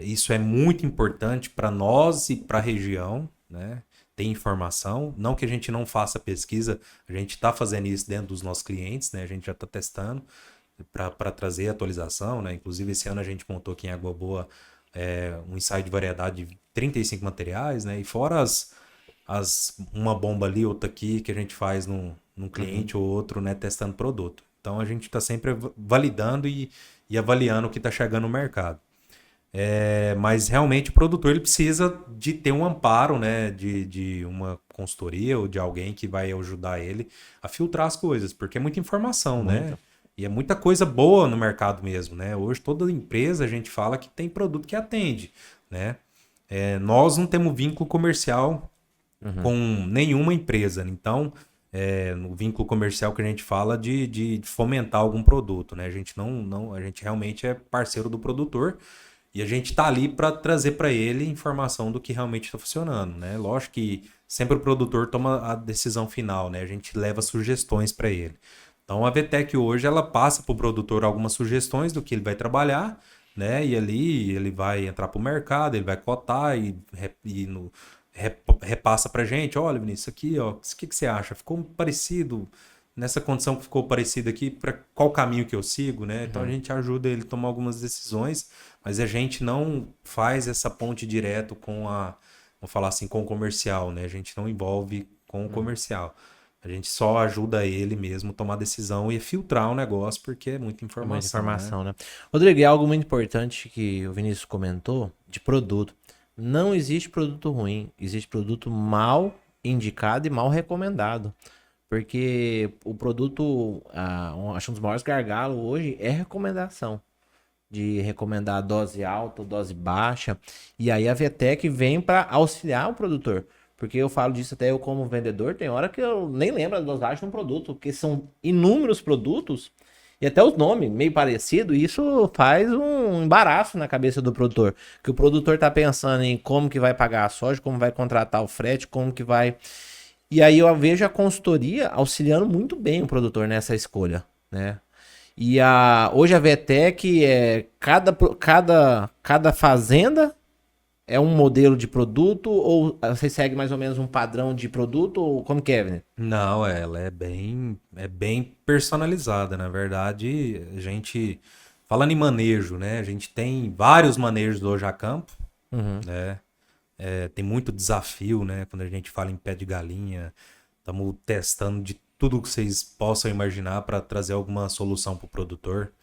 Isso é muito importante para nós e para a região, né? Ter informação, não que a gente não faça pesquisa, a gente está fazendo isso dentro dos nossos clientes, né? A gente já está testando para trazer atualização, né? Inclusive esse ano a gente montou aqui em Água Boa um ensaio de variedade de 35 materiais, né? E fora uma bomba ali, outra aqui, que a gente faz num cliente ou outro, né? Testando produto. Então a gente está sempre validando e avaliando o que está chegando no mercado. Mas realmente o produtor ele precisa de ter um amparo, né? De uma consultoria ou de alguém que vai ajudar ele a filtrar as coisas, porque é muita informação, né? E é muita coisa boa no mercado mesmo, né? Hoje toda empresa a gente fala que tem produto que atende, né? Nós não temos vínculo comercial com nenhuma empresa. Então, no vínculo comercial que a gente fala de fomentar algum produto, né? A gente a gente realmente é parceiro do produtor e a gente tá ali para trazer para ele informação do que realmente está funcionando, né? Lógico que sempre o produtor toma a decisão final, né? A gente leva sugestões para ele. Então a VTEC hoje ela passa para o produtor algumas sugestões do que ele vai trabalhar, né? E ali ele vai entrar para o mercado, ele vai cotar e repassa para a gente, olha, Vinícius, isso aqui, ó, o que você acha? Ficou parecido nessa condição que ficou parecido aqui, para qual caminho que eu sigo, né? Então a gente ajuda ele a tomar algumas decisões, mas a gente não faz essa ponte direto com vamos falar assim, com o comercial, né? A gente não envolve com o comercial. A gente só ajuda ele mesmo a tomar decisão e filtrar o negócio, porque é muita informação. Né? Rodrigo, é algo muito importante que o Vinícius comentou de produto. Não existe produto ruim, existe produto mal indicado e mal recomendado. Porque o produto, acho que um dos maiores gargalos hoje é recomendação. De recomendar dose alta, dose baixa. E aí a VTEC vem para auxiliar o produtor. Porque eu falo disso até eu como vendedor, tem hora que eu nem lembro da dosagem de um produto, porque são inúmeros produtos e até os nomes meio parecidos, e isso faz um embaraço na cabeça do produtor. Que o produtor tá pensando em como que vai pagar a soja, como vai contratar o frete, como que vai... E aí eu vejo a consultoria auxiliando muito bem o produtor nessa escolha, né? E hoje a VTEC cada fazenda é um modelo de produto ou você segue mais ou menos um padrão de produto ou como que é, Vini? Não, ela é bem personalizada. Na verdade, a gente, falando em manejo, né? A gente tem vários manejos hoje a campo, né? tem muito desafio, né? Quando a gente fala em pé de galinha, estamos testando de tudo que vocês possam imaginar para trazer alguma solução para o produtor.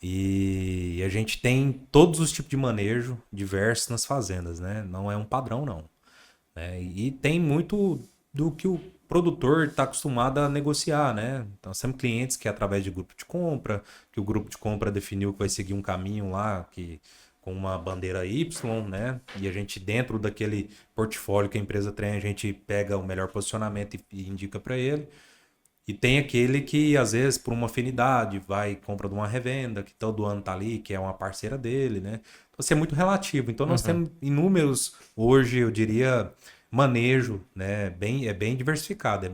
E a gente tem todos os tipos de manejo diversos nas fazendas, né? Não é um padrão, não. Né? E tem muito do que o produtor está acostumado a negociar, né? Então, temos clientes que é através de grupo de compra, que o grupo de compra definiu que vai seguir um caminho lá com uma bandeira Y, né? E a gente, dentro daquele portfólio que a empresa tem, a gente pega o melhor posicionamento e indica para ele. E tem aquele que, às vezes, por uma afinidade, vai e compra de uma revenda, que todo ano tá ali, que é uma parceira dele, né? Então, assim, é muito relativo. Então, nós temos inúmeros, hoje, eu diria, manejo, né? É bem diversificado,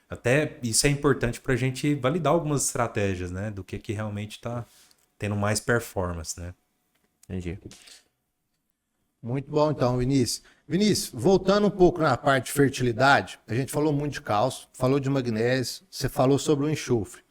até isso é importante para a gente validar algumas estratégias, né? Do que realmente está tendo mais performance, né? Entendi. Muito bom, então, Vinícius. Vinícius, voltando um pouco na parte de fertilidade, a gente falou muito de cálcio, falou de magnésio, você falou sobre o enxofre.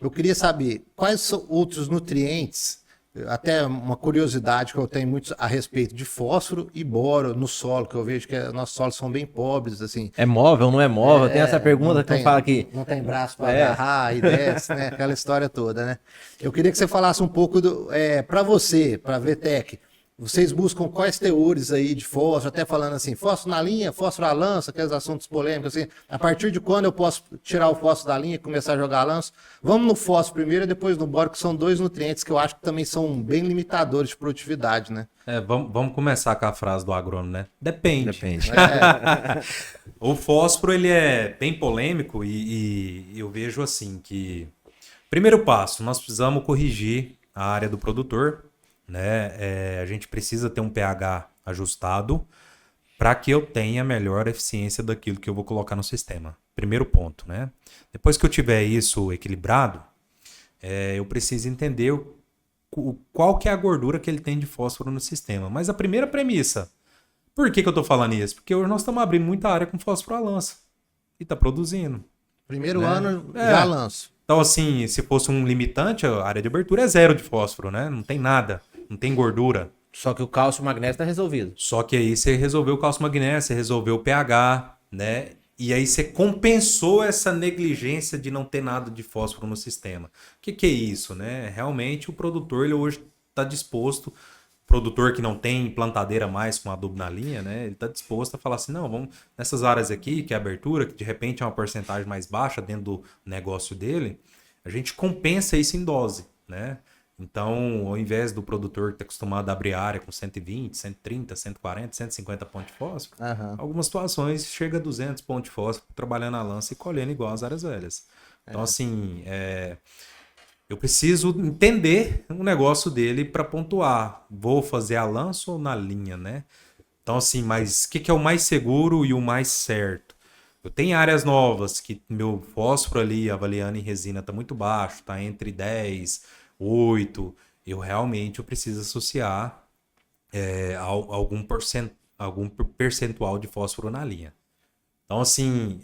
Eu queria saber quais são outros nutrientes, até uma curiosidade que eu tenho muito a respeito de fósforo e boro no solo, que eu vejo que nossos solos são bem pobres, assim. É móvel, não é móvel? Tem essa pergunta que eu falo aqui. Não tem braço para agarrar e desce, né? Aquela história toda, né? Eu queria que você falasse um pouco para você, para a VTEC. Vocês buscam quais teores aí de fósforo, até falando assim, fósforo na linha, fósforo à lança, aqueles assuntos polêmicos, assim, a partir de quando eu posso tirar o fósforo da linha e começar a jogar a lança? Vamos no fósforo primeiro e depois no boro, que são dois nutrientes que eu acho que também são bem limitadores de produtividade, né? Vamos começar com a frase do agrônomo, né? Depende. Depende. O fósforo, ele é bem polêmico e eu vejo assim que... Primeiro passo, nós precisamos corrigir a área do produtor, né? A gente precisa ter um pH ajustado para que eu tenha melhor eficiência daquilo que eu vou colocar no sistema. Primeiro ponto, né? Depois que eu tiver isso equilibrado, eu preciso entender qual que é a gordura que ele tem de fósforo no sistema. Mas a primeira premissa, por que eu estou falando isso? Porque hoje nós estamos abrindo muita área com fósforo à lança e está produzindo. Primeiro ano já lanço. Então, assim, se fosse um limitante, a área de abertura é 0 de fósforo, né? Não tem nada, não tem gordura. Só que o cálcio e o magnésio está resolvido. Só que aí você resolveu o cálcio e magnésio, você resolveu o pH, né? E aí você compensou essa negligência de não ter nada de fósforo no sistema. O que é isso, né? Realmente o produtor, ele hoje está disposto, produtor que não tem plantadeira mais com adubo na linha, né? Ele está disposto a falar assim, não, vamos nessas áreas aqui, que é abertura, que de repente é uma porcentagem mais baixa dentro do negócio dele, a gente compensa isso em dose, né? Então, ao invés do produtor que está acostumado a abrir área com 120, 130, 140, 150 pontos de fósforo, algumas situações chega a 200 pontos de fósforo trabalhando a lança e colhendo igual as áreas velhas. Então, assim, eu preciso entender o negócio dele para pontuar. Vou fazer a lança ou na linha, né? Então, assim, mas o que é o mais seguro e o mais certo? Eu tenho áreas novas que meu fósforo ali, avaliando em resina, está muito baixo, está entre 10, 8. Eu preciso associar algum percentual de fósforo na linha. Então, assim,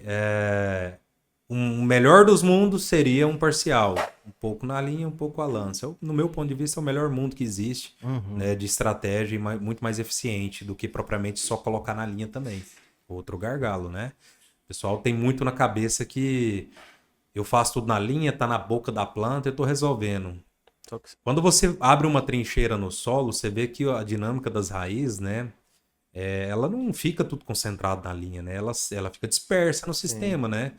o melhor dos mundos seria um parcial. Um pouco na linha, um pouco a lança. No meu ponto de vista, é o melhor mundo que existe, né, de estratégia e muito mais eficiente do que propriamente só colocar na linha também. Outro gargalo, né? O pessoal tem muito na cabeça que eu faço tudo na linha, tá na boca da planta, eu tô resolvendo. Quando você abre uma trincheira no solo, você vê que a dinâmica das raízes, né? Ela não fica tudo concentrado na linha, né? Ela fica dispersa no sistema, né?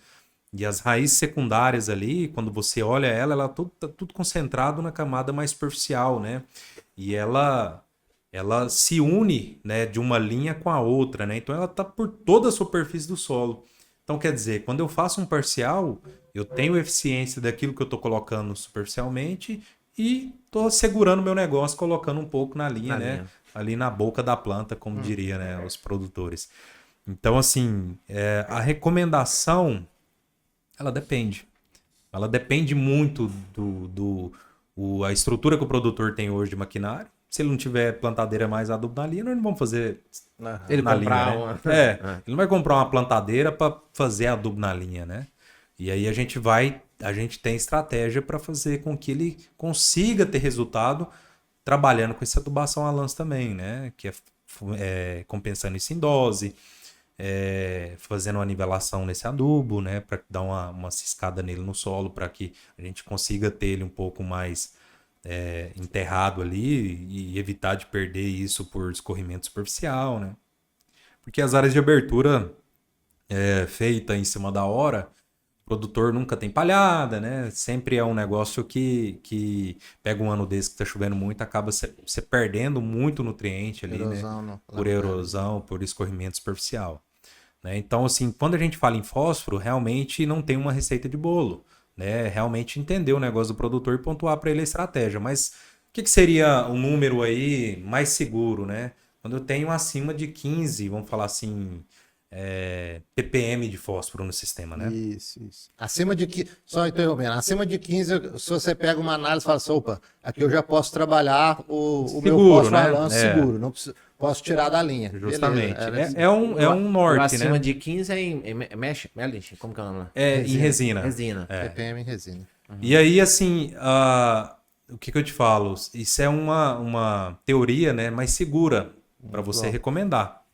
E as raízes secundárias ali, quando você olha ela tá tudo concentrado na camada mais superficial, né? E ela se une, né, de uma linha com a outra, né? Então ela tá por toda a superfície do solo. Então quer dizer, quando eu faço um parcial, eu tenho eficiência daquilo que eu tô colocando superficialmente e tô segurando meu negócio, colocando um pouco na linha, né? Ali na boca da planta, como diria, né, os produtores. Então, assim, a recomendação... Ela depende. Ela depende muito a estrutura que o produtor tem hoje de maquinário. Se ele não tiver plantadeira mais adubo na linha, nós não vamos fazer ele na comprar linha, né? Ele não vai comprar uma plantadeira para fazer adubo na linha, né? E aí a gente tem estratégia para fazer com que ele consiga ter resultado trabalhando com essa adubação a lança também, né? Que é compensando isso em dose, fazendo uma nivelação nesse adubo, né, para dar uma ciscada nele no solo, para que a gente consiga ter ele um pouco mais enterrado ali e evitar de perder isso por escorrimento superficial, né? Porque as áreas de abertura feita em cima da hora, o produtor nunca tem palhada, né? Sempre é um negócio que pega um ano desse que tá chovendo muito, acaba se perdendo muito nutriente ali, Erosão, né? não. Por erosão, por escorrimento superficial. Né? Então, assim, quando a gente fala em fósforo, realmente não tem uma receita de bolo. Né? Realmente entender o negócio do produtor e pontuar para ele a estratégia. Mas o que seria um número aí mais seguro, né? Quando eu tenho acima de 15, vamos falar assim, ppm de fósforo no sistema, né? Isso. Acima de 15, só interrompendo, acima de 15, se você pega uma análise e fala assim, opa, aqui eu já posso trabalhar o meu Seguro, fósforo né? balanço seguro, não preciso, posso tirar da linha. Justamente. Beleza, É um norte, acima né? de 15 é em mesh, como que é o nome? Em resina. Resina. ppm em resina. E aí, assim, o que eu te falo? Isso é uma teoria, né, mais segura para você bom. recomendar.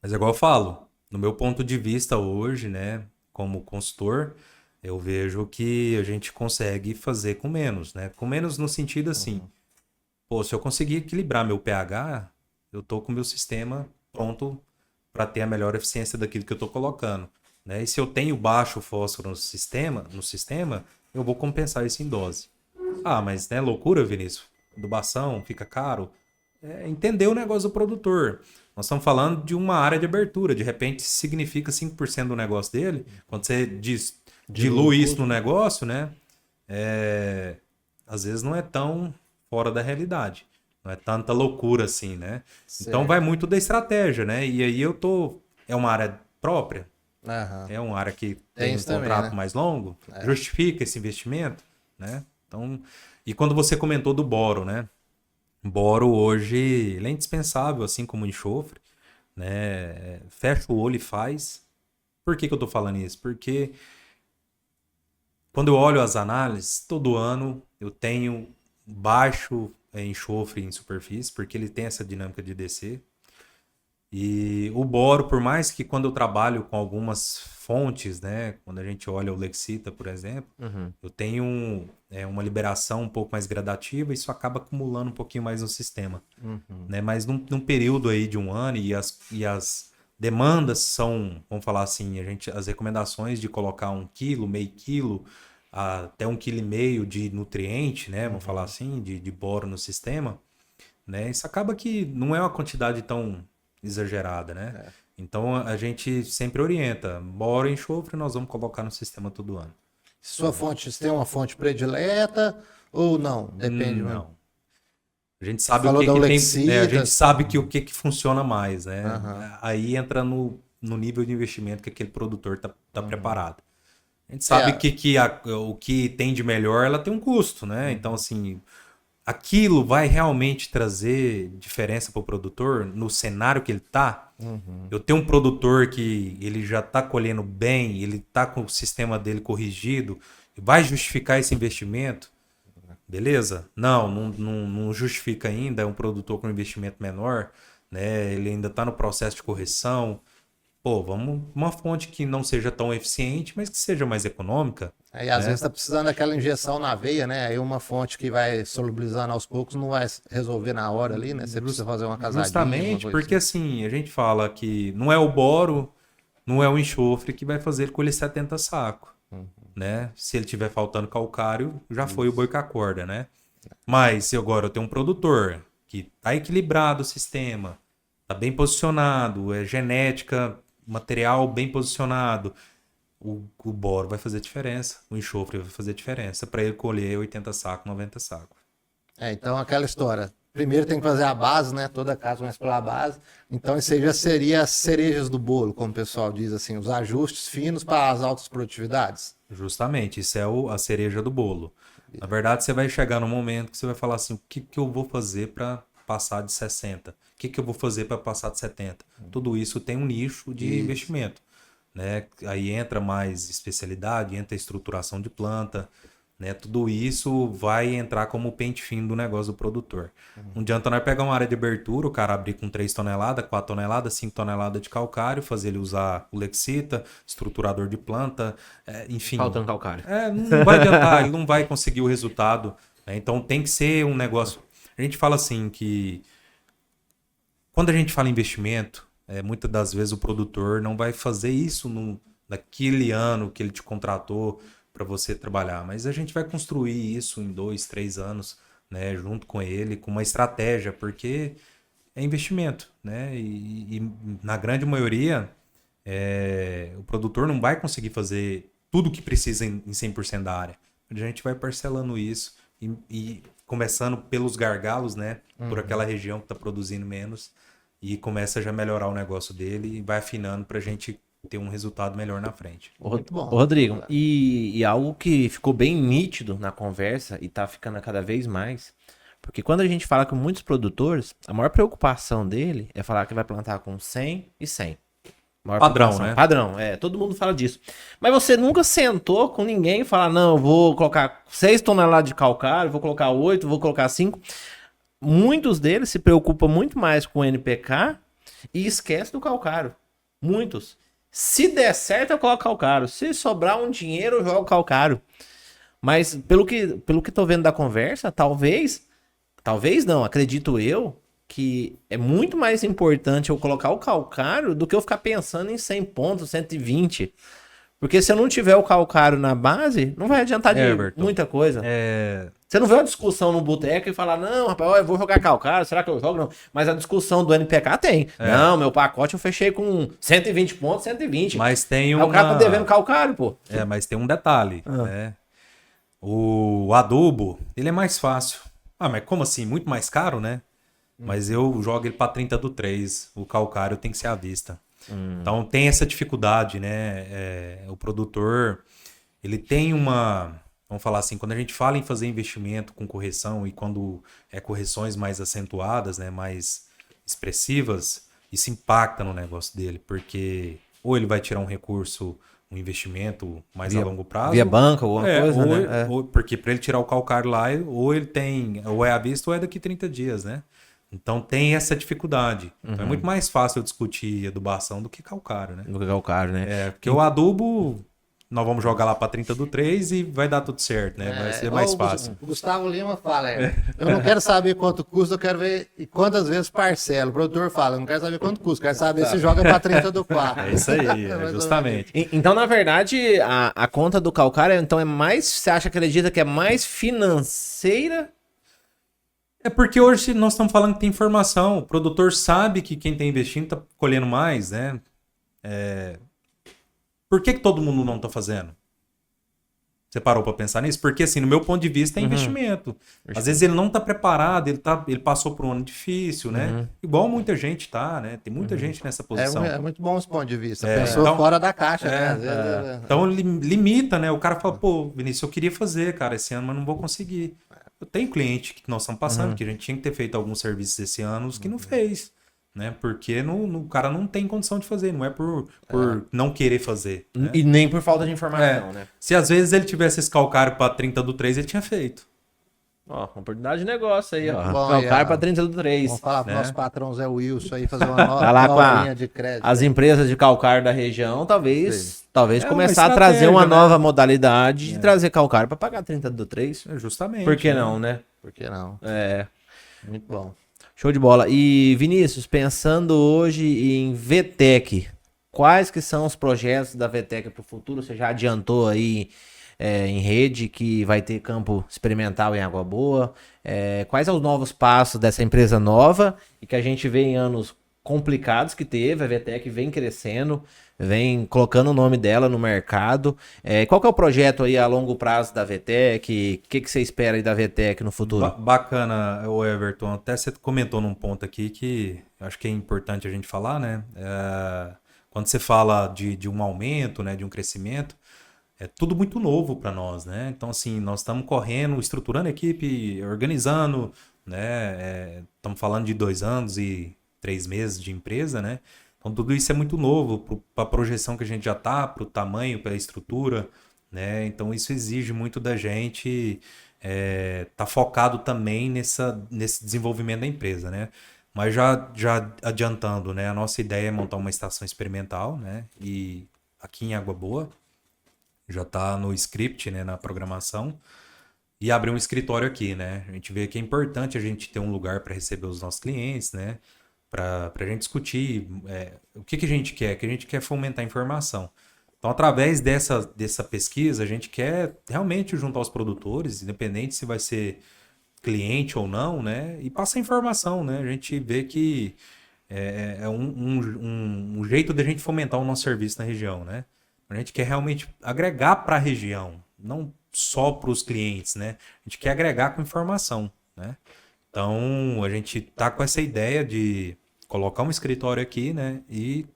Mas igual eu falo, no meu ponto de vista hoje, né, como consultor, eu vejo que a gente consegue fazer com menos, né? Com menos no sentido assim, pô, se eu conseguir equilibrar meu pH, eu tô com o meu sistema pronto para ter a melhor eficiência daquilo que eu tô colocando, né? E se eu tenho baixo fósforo no sistema, eu vou compensar isso em dose. Ah, mas né, loucura, Vinícius? Adubação, fica caro. Entender o negócio do produtor. Nós estamos falando de uma área de abertura. De repente, significa 5% do negócio dele. Quando você dilui isso no negócio, né? Às vezes não é tão fora da realidade. Não é tanta loucura assim, né? Certo. Então vai muito da estratégia, né? E aí é uma área própria. Aham. É uma área que tem um também, contrato né? mais longo. Justifica esse investimento, né? Então, e quando você comentou do boro, né? Boro hoje ele é indispensável, assim como o enxofre, né? Fecha o olho e faz. Por que eu tô falando isso? Porque quando eu olho as análises, todo ano eu tenho baixo enxofre em superfície, porque ele tem essa dinâmica de descer. E o boro, por mais que quando eu trabalho com algumas fontes, né, quando a gente olha o Lexita, por exemplo, eu tenho uma liberação um pouco mais gradativa, isso acaba acumulando um pouquinho mais no sistema. Né? Mas num período aí de um ano, e as demandas são, vamos falar assim, as recomendações de colocar 1 quilo, meio quilo, até 1,5 kg de nutriente, né, vamos falar assim, de boro no sistema, né? Isso acaba que não é uma quantidade tão exagerada, né? Então a gente sempre orienta, boro e enxofre nós vamos colocar no sistema todo ano. Sua fonte, você tem uma fonte predileta ou não? Depende, mano. Não. A gente sabe falou da tem, Olexita. a gente sabe que o que funciona mais, né? Aí entra no nível de investimento que aquele produtor tá preparado. A gente sabe o que tem de melhor, ela tem um custo, né? Então, assim, aquilo vai realmente trazer diferença para o produtor no cenário que ele tá. Eu tenho um produtor que ele já tá colhendo bem, ele tá com o sistema dele corrigido, vai justificar esse investimento? Beleza? Não justifica ainda, é um produtor com investimento menor, né? Ele ainda tá no processo de correção. Pô, vamos uma fonte que não seja tão eficiente, mas que seja mais econômica. Aí às vezes tá precisando daquela injeção na veia, né? Aí uma fonte que vai solubilizando aos poucos não vai resolver na hora ali, né? Você precisa fazer uma casadinha. Justamente porque assim, a gente fala que não é o boro, não é o enxofre que vai fazer ele colher 70 sacos, né? Se ele tiver faltando calcário, já foi o boi com a corda, né? Mas se agora eu tenho um produtor que tá equilibrado o sistema, tá bem posicionado, é genética, material bem posicionado, o boro vai fazer diferença, o enxofre vai fazer diferença para ele colher 80 sacos, 90 sacos. Então aquela história. Primeiro tem que fazer a base, né? Toda casa começa pela base. Então isso aí já seria as cerejas do bolo, como o pessoal diz assim, os ajustes finos para as altas produtividades. Justamente, isso é a cereja do bolo. Na verdade, você vai chegar num momento que você vai falar assim, o que eu vou fazer para passar de 60? O que eu vou fazer para passar de 70? Tudo isso tem um nicho de investimento. Né? Aí entra mais especialidade, entra estruturação de planta, né? Tudo isso vai entrar como pente fino do negócio do produtor. Não adianta nós pegar uma área de abertura, o cara abrir com 3 toneladas, 4 toneladas, 5 toneladas de calcário, fazer ele usar o Lexita, estruturador de planta, enfim. Faltando calcário. Não vai adiantar, ele não vai conseguir o resultado, né? Então tem que ser um negócio... A gente fala assim que quando a gente fala em investimento, muitas das vezes o produtor não vai fazer isso naquele ano que ele te contratou para você trabalhar, mas a gente vai construir isso em 2, 3 anos, né, junto com ele, com uma estratégia, porque é investimento, né? E na grande maioria o produtor não vai conseguir fazer tudo o que precisa em 100% da área. A gente vai parcelando isso e começando pelos gargalos, né, por aquela região que está produzindo menos, e começa já a melhorar o negócio dele e vai afinando para a gente ter um resultado melhor na frente. Muito bom. Ô, Rodrigo, e algo que ficou bem nítido na conversa e tá ficando cada vez mais, porque quando a gente fala com muitos produtores, a maior preocupação dele é falar que vai plantar com 100 e 100. Padrão, né? Padrão, todo mundo fala disso. Mas você nunca sentou com ninguém e falar, não, eu vou colocar 6 toneladas de calcário, vou colocar 8, vou colocar 5. Muitos deles se preocupam muito mais com o NPK e esquece do calcário. Muitos. Se der certo, eu coloco calcário. Se sobrar um dinheiro, eu jogo calcário. Mas pelo que tô vendo da conversa, talvez não, acredito eu, que é muito mais importante eu colocar o calcário do que eu ficar pensando em 100 pontos, 120. Porque se eu não tiver o calcário na base, não vai adiantar de muita coisa. Você não vê uma discussão no boteco e falar, não, rapaz, eu vou jogar calcário, será que eu jogo? Não. Mas a discussão do NPK tem. Não, meu pacote eu fechei com 120 pontos, 120. Mas tem o cara tá devendo calcário, pô. Mas tem um detalhe, né? O adubo, ele é mais fácil. Mas como assim? Muito mais caro, né? Mas eu jogo ele para 30/3. O calcário tem que ser à vista. Então tem essa dificuldade, né? O produtor, ele tem uma... Vamos falar assim, quando a gente fala em fazer investimento com correção e quando correções mais acentuadas, né, mais expressivas, isso impacta no negócio dele, porque ou ele vai tirar um recurso, um investimento mais a longo prazo. Via banca, alguma coisa, né? Porque para ele tirar o calcário lá, ou ele tem, ou é à vista ou é daqui 30 dias, né? Então tem essa dificuldade. Então é muito mais fácil eu discutir adubação do que calcário, né? Do que calcário, né? Porque o adubo... Nós vamos jogar lá para 30/3 e vai dar tudo certo, né? Vai ser mais fácil. O Gustavo Lima fala, eu não quero saber quanto custa, eu quero ver quantas vezes parcela. O produtor fala, eu não quero saber quanto custa, quero saber se joga para 30/4. É isso aí, justamente. Então, na verdade, a conta do calcário, então é mais, você acredita que é mais financeira? É porque hoje nós estamos falando que tem informação. O produtor sabe que quem está investindo está colhendo mais, né? Por que todo mundo não está fazendo? Você parou para pensar nisso? Porque, assim, no meu ponto de vista, é investimento. Às vezes ele não está preparado, ele passou por um ano difícil, né? Igual muita gente tá, né? Tem muita gente nessa posição. É muito bom esse ponto de vista. Pensou então, fora da caixa, né? Às vezes, Então limita, né? O cara fala, pô, Vinícius, eu queria fazer, cara, esse ano, mas não vou conseguir. Eu tenho cliente que nós estamos passando, que a gente tinha que ter feito alguns serviços esse ano, que não fez. Né? Porque o cara não tem condição de fazer, não é por não querer fazer. Né? E nem por falta de informação, né? Se às vezes ele tivesse esse calcário para 30/3, ele tinha feito. Ó, oportunidade de negócio aí, ó. Bom, calcário para 30/3. Vamos falar pro nosso patrão Zé Wilson aí, fazer uma nova linha de crédito. As empresas de calcário da região, talvez começar a trazer uma nova modalidade de trazer calcário para pagar 30/3. Justamente. Por que não, né? Por que não? Muito bom. Show de bola. E Vinícius, pensando hoje em VTEC, quais que são os projetos da VTEC para o futuro? Você já adiantou aí em rede que vai ter campo experimental em Água Boa. Quais são os novos passos dessa empresa nova e que a gente vê em anos complicados que teve? A VTEC vem crescendo, vem colocando o nome dela no mercado. Qual que é o projeto aí a longo prazo da VTEC? O que você espera aí da VTEC no futuro? Bacana, o Everton. Até você comentou num ponto aqui que eu acho que é importante a gente falar, né? Quando você fala de um aumento, né, de um crescimento, é tudo muito novo para nós, né? Então, assim, nós estamos correndo, estruturando a equipe, organizando, né? Estamos falando de 2 anos e 3 meses de empresa, né? Então tudo isso é muito novo para a projeção que a gente já está, para o tamanho, pela estrutura, né? Então isso exige muito da gente tá focado também nesse desenvolvimento da empresa, né? Mas já adiantando, né? A nossa ideia é montar uma estação experimental, né? E aqui em Água Boa já está no script, né? Na programação. E abrir um escritório aqui, né? A gente vê que é importante a gente ter um lugar para receber os nossos clientes, né? Para a gente discutir o que a gente quer, que a gente quer fomentar a informação. Então, através dessa pesquisa, a gente quer realmente juntar os produtores, independente se vai ser cliente ou não, né? E passar informação, né? A gente vê que é um jeito de a gente fomentar o nosso serviço na região, né? A gente quer realmente agregar para a região, não só para os clientes, né? A gente quer agregar com informação, né? Então, a gente tá com essa ideia de colocar um escritório aqui, né? E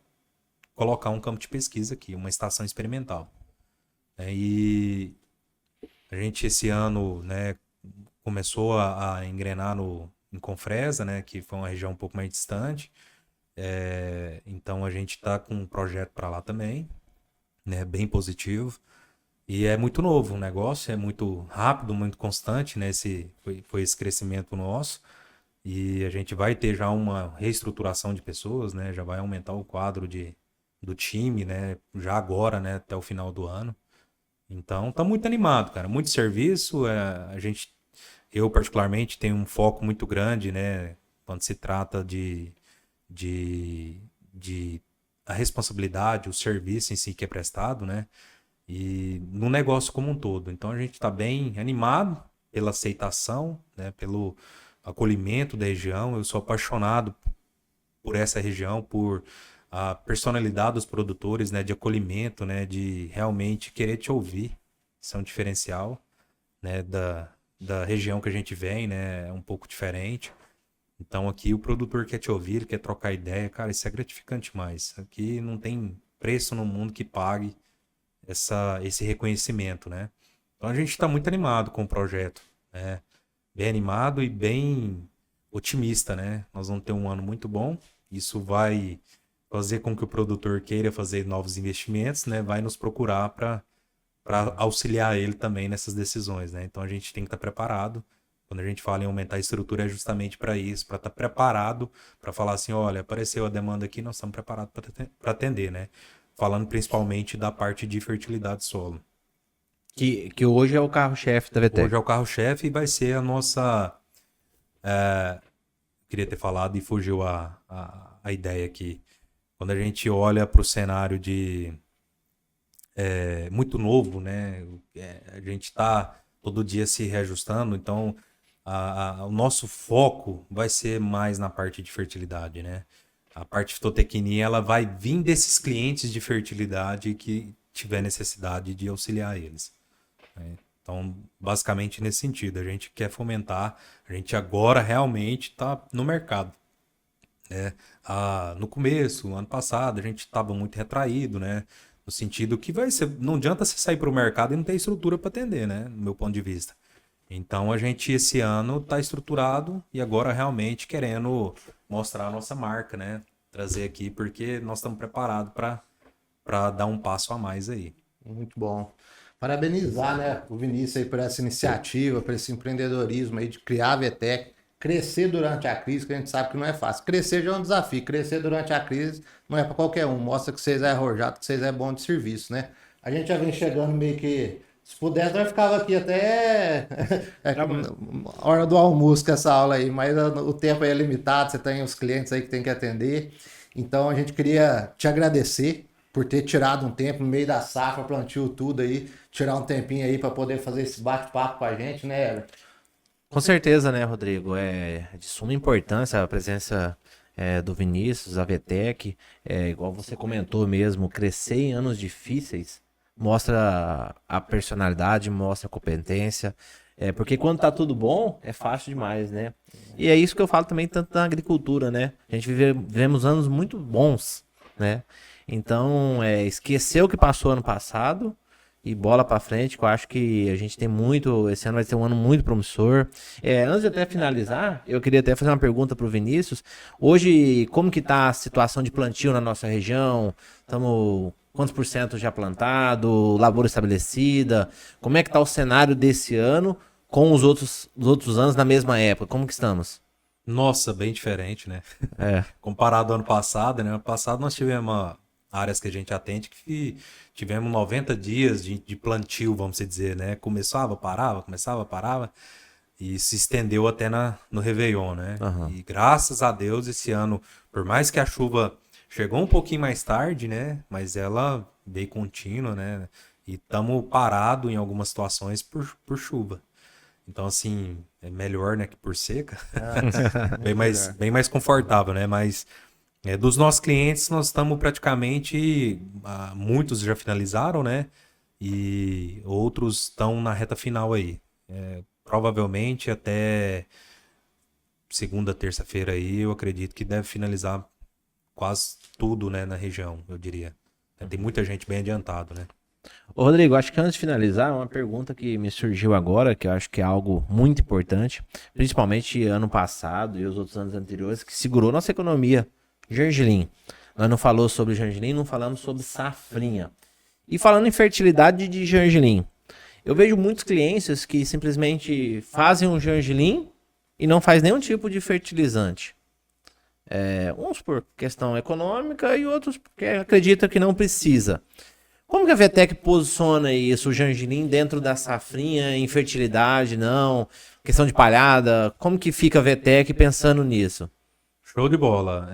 colocar um campo de pesquisa aqui, uma estação experimental. E a gente esse ano, né, começou a engrenar em Confresa, né, que foi uma região um pouco mais distante. Então a gente está com um projeto para lá também, né, bem positivo. E é muito novo o negócio, é muito rápido, muito constante, né? Foi esse crescimento nosso. E a gente vai ter já uma reestruturação de pessoas, né? Já vai aumentar o quadro do time, né? Já agora, né? Até o final do ano. Então, tá muito animado, cara. Muito serviço. Eu particularmente tenho um foco muito grande, né? Quando se trata de a responsabilidade, o serviço em si que é prestado, né? E no negócio como um todo. Então a gente está bem animado pela aceitação, né, pelo acolhimento da região. Eu sou apaixonado por essa região, por a personalidade dos produtores, né, de acolhimento, né, de realmente querer te ouvir. Isso é um diferencial, né, da região que a gente vem, né, é um pouco diferente. Então aqui o produtor quer te ouvir, ele quer trocar ideia. Cara, isso é gratificante demais. Aqui não tem preço no mundo que pague esse reconhecimento, né? Então a gente está muito animado com o projeto, né? Bem animado e bem otimista, né? Nós vamos ter um ano muito bom. Isso vai fazer com que o produtor queira fazer novos investimentos, né? Vai nos procurar para auxiliar ele também nessas decisões, né? Então a gente tem que estar preparado. Quando a gente fala em aumentar a estrutura é justamente para isso, para estar preparado, para falar assim, olha, apareceu a demanda aqui, nós estamos preparados para atender, né? Falando principalmente da parte de fertilidade solo. Que hoje é o carro-chefe da VTEC. Hoje é o carro-chefe e vai ser a nossa... queria ter falado e fugiu a ideia aqui. Quando a gente olha para o cenário muito novo, né? A gente está todo dia se reajustando, então o nosso foco vai ser mais na parte de fertilidade, né? A parte de fitotecnia, ela vai vir desses clientes de fertilidade que tiver necessidade de auxiliar eles, né? Então, basicamente nesse sentido, a gente quer fomentar, a gente agora realmente está no mercado, né? No começo, ano passado, a gente estava muito retraído, né? No sentido que não adianta você sair para o mercado e não ter estrutura para atender, né? No meu ponto de vista. Então, a gente esse ano está estruturado e agora realmente querendo mostrar a nossa marca, né? Trazer aqui, porque nós estamos preparados para dar um passo a mais aí. Muito bom. Parabenizar, né, o Vinícius aí por essa iniciativa, por esse empreendedorismo aí de criar a VTEC, crescer durante a crise, que a gente sabe que não é fácil. Crescer já é um desafio, crescer durante a crise não é para qualquer um. Mostra que vocês é arrojado, que vocês é bom de serviço, né? A gente já vem chegando meio que... Se pudesse, nós ficava aqui até hora do almoço com essa aula aí, mas o tempo aí é limitado, você tem os clientes aí que tem que atender. Então a gente queria te agradecer por ter tirado um tempo no meio da safra, plantio tudo aí, tirar um tempinho aí para poder fazer esse bate-papo com a gente, né, Everton? Com certeza, né, Rodrigo? É de suma importância a presença do Vinícius, a VTEC, igual você comentou mesmo, crescer em anos difíceis mostra a personalidade, mostra a competência, porque quando tá tudo bom, é fácil demais, né? E é isso que eu falo também tanto na agricultura, né? A gente vivemos anos muito bons, né? Então, esquecer o que passou ano passado e bola pra frente, que eu acho que a gente tem muito, esse ano vai ser um ano muito promissor. Antes de até finalizar, eu queria até fazer uma pergunta pro Vinícius. Hoje, como que tá a situação de plantio na nossa região? Estamos Quantos por cento já plantado, lavoura estabelecida? Como é que tá o cenário desse ano com os outros anos na mesma época? Como que estamos? Nossa, bem diferente, né? É. Comparado ao ano passado, né? Ano passado nós tivemos áreas que a gente atende que tivemos 90 dias de plantio, vamos dizer, né? Começava, parava, e se estendeu até no Réveillon, né? Aham. E graças a Deus, esse ano, por mais que a chuva chegou um pouquinho mais tarde, né? Mas ela veio contínua, né? E estamos parados em algumas situações por chuva. Então, assim, é melhor, né, que por seca. Bem mais confortável, né? Mas dos nossos clientes, nós estamos praticamente... muitos já finalizaram, né? E outros estão na reta final aí. Provavelmente até segunda, terça-feira aí, eu acredito que deve finalizar quase tudo, né, na região, eu diria. Tem muita gente bem adiantado, né? Ô, Rodrigo, acho que antes de finalizar, uma pergunta que me surgiu agora, que eu acho que é algo muito importante, principalmente ano passado e os outros anos anteriores, que segurou nossa economia. Gergelim. Nós não falamos sobre gergelim, não falamos sobre safrinha. E falando em fertilidade de gergelim, eu vejo muitos clientes que simplesmente fazem um gergelim e não faz nenhum tipo de fertilizante. Uns por questão econômica e outros porque acreditam que não precisa. Como que a VTEC posiciona isso, o gergelim, dentro da safrinha, em fertilidade, não? Questão de palhada, como que fica a VTEC pensando nisso? Show de bola.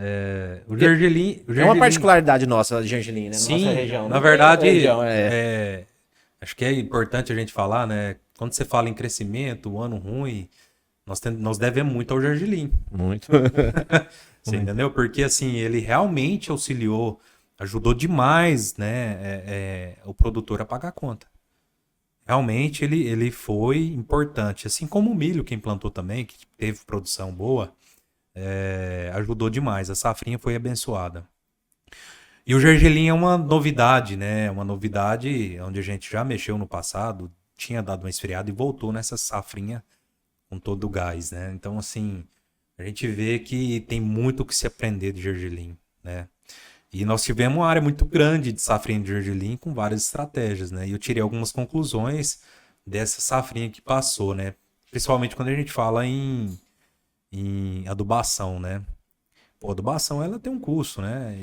O gergelim... É uma particularidade nossa, gergelim, né? Sim, Nossa região. na verdade, região, acho que é importante a gente falar, né? Quando você fala em crescimento, ano ruim, nós devemos muito ao gergelim. Muito. Você entendeu? Porque, assim, ele realmente auxiliou, ajudou demais, né, o produtor a pagar a conta. Realmente ele foi importante. Assim como o milho, quem plantou também, que teve produção boa, ajudou demais. A safrinha foi abençoada. E o gergelim é uma novidade, né? Uma novidade onde a gente já mexeu no passado, tinha dado uma esfriada e voltou nessa safrinha com todo o gás, né? Então, assim, a gente vê que tem muito o que se aprender de gergelim, né? E nós tivemos uma área muito grande de safrinha de gergelim com várias estratégias, né? E eu tirei algumas conclusões dessa safrinha que passou, né? Principalmente quando a gente fala em adubação, né? Pô, adubação, ela tem um custo, né?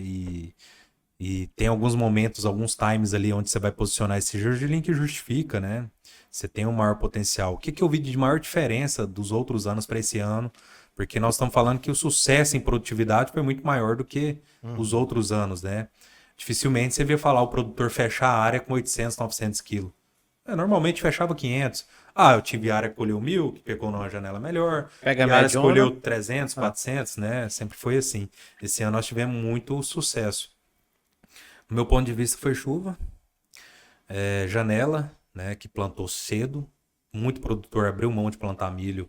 E tem alguns momentos, alguns times ali onde você vai posicionar esse gergelim que justifica, né? Você tem um maior potencial. O que eu vi de maior diferença dos outros anos para esse ano? Porque nós estamos falando que o sucesso em produtividade foi muito maior do que os outros anos, né? Dificilmente você vê falar o produtor fechar a área com 800, 900 quilos. Normalmente fechava 500. Eu tive área que colheu 1.000, que pegou numa janela melhor. Pega a e área que mediona. colheu 300, 400, né? Sempre foi assim. Esse ano nós tivemos muito sucesso. Do meu ponto de vista foi chuva, janela, né, que plantou cedo. Muito produtor abriu mão de plantar milho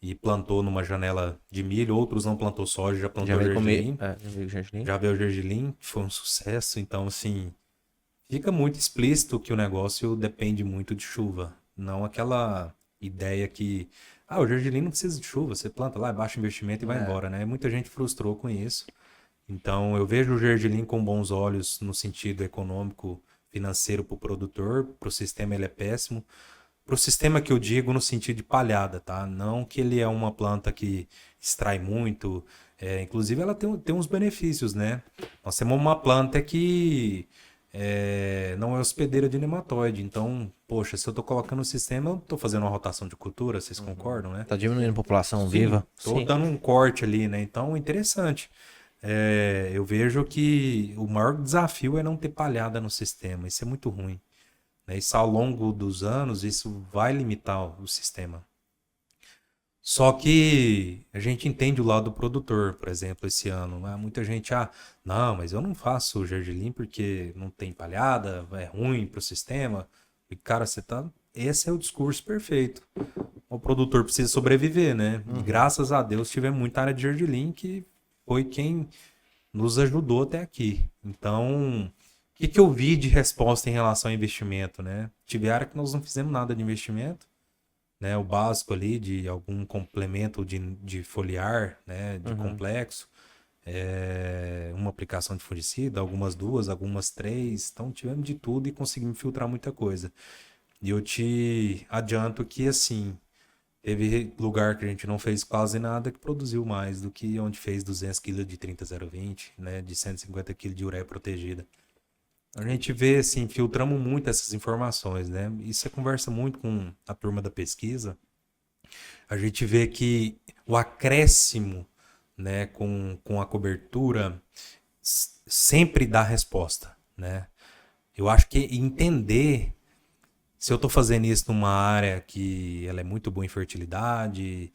e plantou numa janela de milho. Outros não plantou soja, já plantou gergelim. Já veio o gergelim, que foi um sucesso. Então, assim, fica muito explícito que o negócio depende muito de chuva. Não aquela ideia que o gergelim não precisa de chuva, você planta lá, baixo investimento e vai embora, né? Muita gente frustrou com isso. Então, eu vejo o gergelim com bons olhos no sentido econômico, financeiro para o produtor. Para o sistema ele é péssimo. Para o sistema que eu digo no sentido de palhada, tá? Não que ele é uma planta que extrai muito. Inclusive, ela tem uns benefícios, né? Nós temos uma planta que não é hospedeira de nematóide. Então, poxa, se eu estou colocando no sistema, eu estou fazendo uma rotação de cultura, vocês concordam, né? Tá diminuindo a população Sim, viva. Estou dando um corte ali, né? Então, interessante. Eu vejo que o maior desafio é não ter palhada no sistema. Isso é muito ruim, né? Isso ao longo dos anos, isso vai limitar o sistema. Só que a gente entende o lado do produtor, por exemplo, esse ano. Muita gente, não, mas eu não faço gergelim porque não tem palhada, é ruim para o sistema. E, cara, esse é o discurso perfeito. O produtor precisa sobreviver, né? E graças a Deus tivemos muita área de gergelim que foi quem nos ajudou até aqui. Então, o que eu vi de resposta em relação ao investimento, né? Tive área que nós não fizemos nada de investimento, né? O básico ali de algum complemento de foliar, né? De complexo. uma aplicação de fungicida, algumas 2, algumas 3. Então tivemos de tudo e conseguimos filtrar muita coisa. E eu te adianto que, assim, teve lugar que a gente não fez quase nada que produziu mais do que onde fez 200 kg de 30,020, né, de 150 kg de ureia protegida. A gente vê, assim, filtramos muito essas informações, né? E você conversa muito com a turma da pesquisa, a gente vê que o acréscimo, né, com a cobertura sempre dá resposta, né? Eu acho que entender se eu estou fazendo isso numa área que ela é muito boa em fertilidade,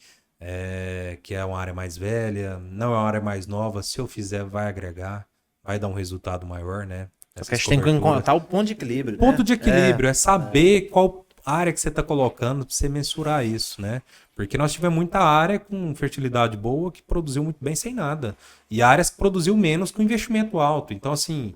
que é uma área mais velha, não é uma área mais nova, se eu fizer vai agregar, vai dar um resultado maior, né? Porque a gente tem que encontrar o ponto de equilíbrio, O ponto né? de equilíbrio é saber qual área que você está colocando para você mensurar isso, né? Porque nós tivemos muita área com fertilidade boa que produziu muito bem sem nada. E áreas que produziu menos com investimento alto. Então, assim,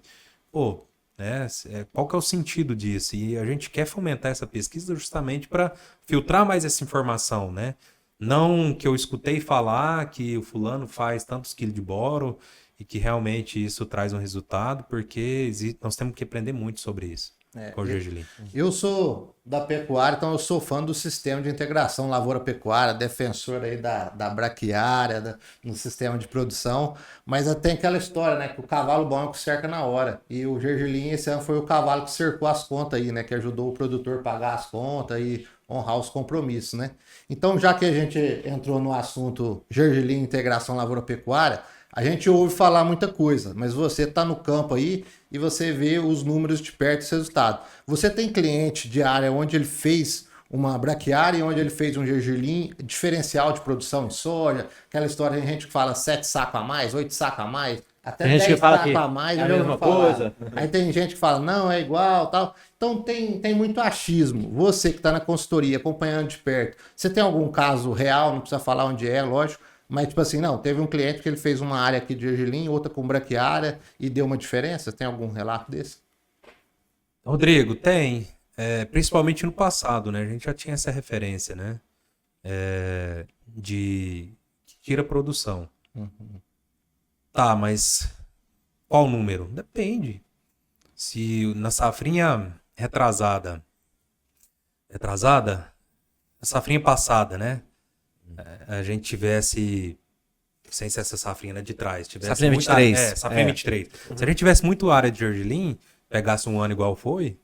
pô, né? Qual que é o sentido disso? E a gente quer fomentar essa pesquisa justamente para filtrar mais essa informação, né? Não que eu escutei falar que o fulano faz tantos quilos de boro e que realmente isso traz um resultado, porque nós temos que aprender muito sobre isso com o gergelim. Eu sou da pecuária, então eu sou fã do sistema de integração lavoura-pecuária, defensor aí da braquiária, no sistema de produção, mas tem aquela história, né, que o cavalo bom é o que cerca na hora, e o gergelim esse ano foi o cavalo que cercou as contas aí, né, que ajudou o produtor a pagar as contas e honrar os compromissos, né. Então, já que a gente entrou no assunto gergelim integração lavoura-pecuária, a gente ouve falar muita coisa, mas você está no campo aí e você vê os números de perto e os resultados. Você tem cliente de área onde ele fez uma braquiária e onde ele fez um gergelim diferencial de produção de soja, aquela história, a gente fala 7 sacos a mais, 8 sacos a mais, até Tem gente 10 que fala sacos que a mais, é a eu já mesma ouvi falar. coisa. Aí tem gente que fala, não, é igual, tal. Então tem muito achismo. Você que está na consultoria, acompanhando de perto, você tem algum caso real, não precisa falar onde é, lógico, mas, tipo assim, não, teve um cliente que ele fez uma área aqui de gergelim, outra com braquiária e deu uma diferença? Tem algum relato desse? Rodrigo, tem. Principalmente no passado, né? A gente já tinha essa referência, né? De que tira produção. Tá, mas qual número? Depende. Se na safrinha retrasada, na safrinha passada, né? A gente tivesse, sem ser essa safrinha, né, de trás, tivesse Safrinha muita, 23. safrinha 23. Se a gente tivesse muito área de gergelim, pegasse um ano igual foi,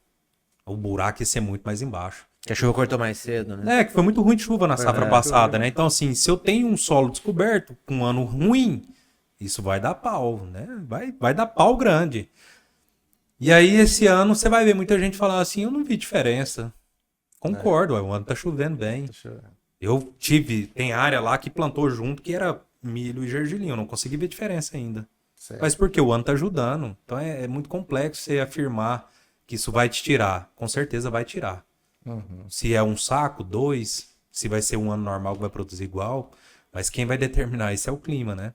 o buraco ia ser muito mais embaixo. Que a chuva cortou mais cedo, né? Que foi muito ruim de chuva na safra passada, né? Então, assim, se eu tenho um solo descoberto com um ano ruim, isso vai dar pau, né? Vai dar pau grande. E aí, esse ano, você vai ver muita gente falar assim, eu não vi diferença. Concordo, o ano tá chovendo bem. Tem área lá que plantou junto que era milho e gergelim, eu não consegui ver diferença ainda. Certo. Mas porque o ano tá ajudando. Então é muito complexo você afirmar que isso vai te tirar. Com certeza vai tirar. Se é um saco, 2, se vai ser um ano normal que vai produzir igual, mas quem vai determinar isso é o clima, né?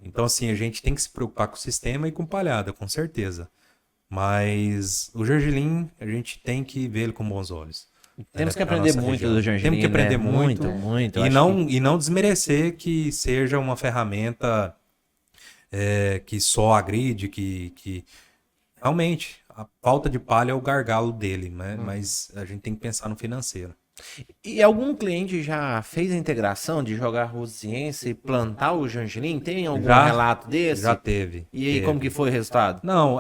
Então, assim, a gente tem que se preocupar com o sistema e com palhada, com certeza. Mas o gergelim, a gente tem que ver ele com bons olhos. Temos que aprender muito do gergelim, Temos que aprender né? muito. Muito. E não desmerecer que seja uma ferramenta que só agride, que realmente a falta de palha é o gargalo dele, né? Mas a gente tem que pensar no financeiro. E algum cliente já fez a integração de jogar rosiense e plantar o gergelim? Tem algum relato desse? Já teve. E aí, como que foi o resultado? Não,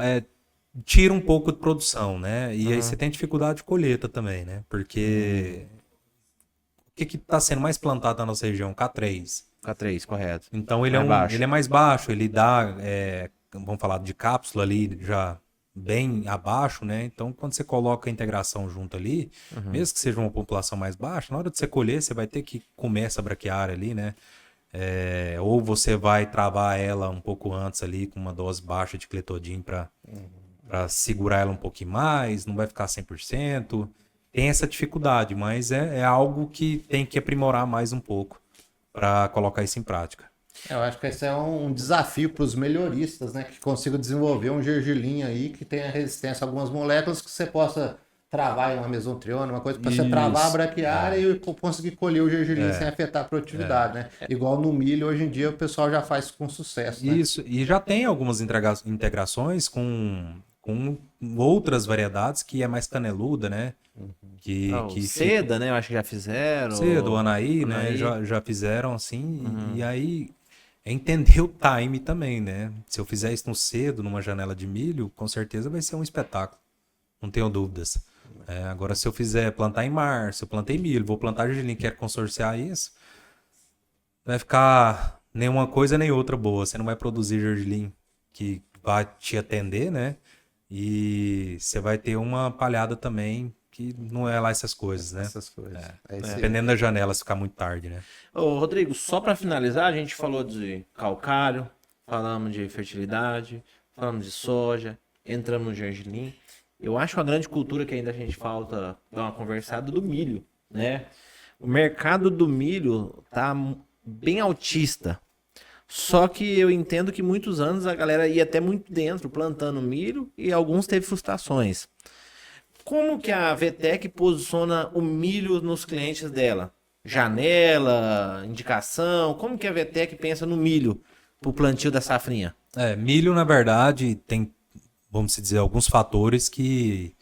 tira um pouco de produção, né? E aí você tem dificuldade de colheita também, né? Porque o que está sendo mais plantado na nossa região? K3. K3, correto. Então ele é mais baixo, ele dá, vamos falar de cápsula ali já bem abaixo, né? Então quando você coloca a integração junto ali, mesmo que seja uma população mais baixa, na hora de você colher, você vai ter que comer essa braquiária ali, né? Ou você vai travar ela um pouco antes ali com uma dose baixa de cletodin para segurar ela um pouquinho mais, não vai ficar 100%. Tem essa dificuldade, mas é algo que tem que aprimorar mais um pouco para colocar isso em prática. Eu acho que esse é um desafio para os melhoristas, né? Que consigam desenvolver um gergelim aí que tenha resistência a algumas moléculas que você possa travar uma mesontriona, uma coisa para você Isso. travar a braquiária e conseguir colher o gergelim sem afetar a produtividade, né? Igual no milho, hoje em dia, o pessoal já faz com sucesso, né? Isso, e já tem algumas integrações com outras variedades que é mais caneluda, né? Que Seda, né? Eu acho que já fizeram. Cedo, o Anaí, né? Anaí. Já fizeram assim, e aí é entender o time também, né? Se eu fizer isso no cedo, numa janela de milho, com certeza vai ser um espetáculo, não tenho dúvidas. Agora, se eu fizer plantar em março, eu plantei milho, vou plantar gergelim, quero consorciar isso, vai ficar nem uma coisa nem outra boa. Você não vai produzir gergelim que vai te atender, né? E você vai ter uma palhada também que não é lá essas coisas, né? Essas coisas. É isso aí. Dependendo da janela, se ficar muito tarde, né? Ô, Rodrigo, só para finalizar, a gente falou de calcário, falamos de fertilidade, falamos de soja, entramos no gergelim. Eu acho uma grande cultura que ainda a gente falta dar uma conversada do milho, né? O mercado do milho tá bem altista. Só que eu entendo que muitos anos a galera ia até muito dentro plantando milho e alguns teve frustrações. Como que a VTEC posiciona o milho nos clientes dela? Janela, indicação, como que a VTEC pensa no milho pro plantio da safrinha? Milho, na verdade, tem, vamos dizer, alguns fatores que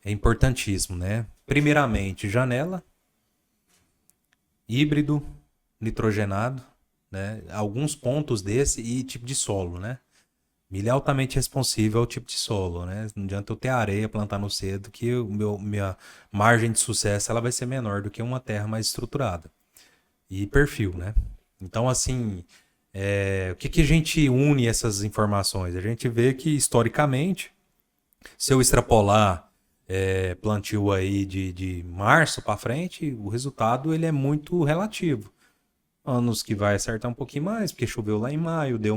é importantíssimo, né? Primeiramente, janela, híbrido, nitrogenado, né? Alguns pontos desse e tipo de solo, né? Milho é altamente responsível ao tipo de solo, né? Não adianta eu ter areia, plantar no cedo, que minha margem de sucesso ela vai ser menor do que uma terra mais estruturada. E perfil, né? Então, assim, o que a gente une essas informações? A gente vê que, historicamente, se eu extrapolar plantio aí de março para frente, o resultado ele é muito relativo. Anos que vai acertar um pouquinho mais, porque choveu lá em maio, deu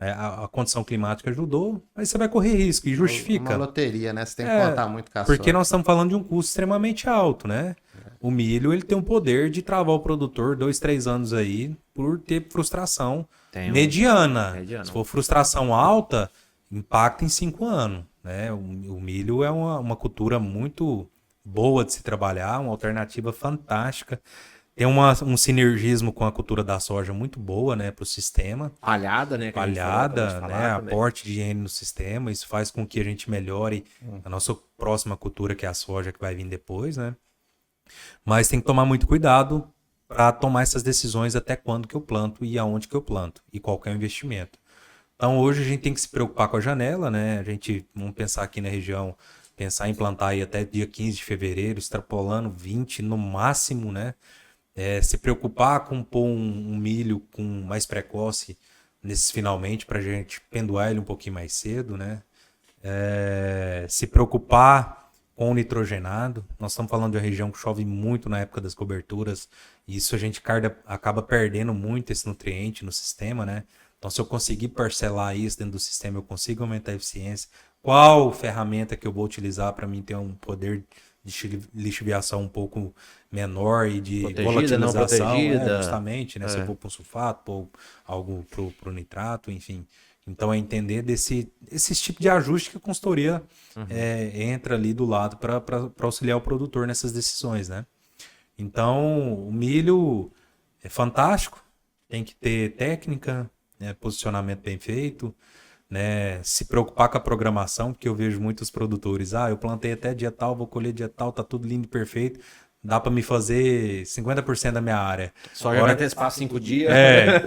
a condição climática ajudou, aí você vai correr risco e justifica. Uma loteria, né? Você tem que contar muito com a Porque sorte. nós estamos falando de um custo extremamente alto, né? O milho ele tem um poder de travar o produtor 2-3 anos aí por ter frustração mediana. Se for frustração alta, impacta em 5 anos. Né? O milho é uma cultura muito boa de se trabalhar, uma alternativa fantástica. Tem um sinergismo com a cultura da soja muito boa, né, para o sistema. Palhada, né? Palhada, né, aporte de higiene no sistema. Isso faz com que a gente melhore a nossa próxima cultura, que é a soja, que vai vir depois, né? Mas tem que tomar muito cuidado para tomar essas decisões até quando que eu planto e aonde que eu planto e qual que é o investimento. Então hoje a gente tem que se preocupar com a janela, né? A gente, vamos pensar aqui na região, pensar em plantar aí até dia 15 de fevereiro, extrapolando 20 no máximo, né? Se preocupar com pôr um milho com mais precoce nesses finalmente para a gente pendurar ele um pouquinho mais cedo, né? Se preocupar com o nitrogenado. Nós estamos falando de uma região que chove muito na época das coberturas e isso a gente acaba perdendo muito esse nutriente no sistema, né? Então, se eu conseguir parcelar isso dentro do sistema, eu consigo aumentar a eficiência. Qual ferramenta que eu vou utilizar para mim ter um poder de lixiviação um pouco menor e de volatilização, justamente, né? Se eu vou para o sulfato, pôr algo para o nitrato, enfim. Então, é entender esse tipo de ajuste que a consultoria entra ali do lado para auxiliar o produtor nessas decisões, né? Então, o milho é fantástico, tem que ter técnica, posicionamento bem feito, né? Se preocupar com a programação, porque eu vejo muitos produtores, eu plantei até dia tal, vou colher dia tal, tá tudo lindo e perfeito, dá para me fazer 50% da minha área. Só já vai ter espaço 5 dias.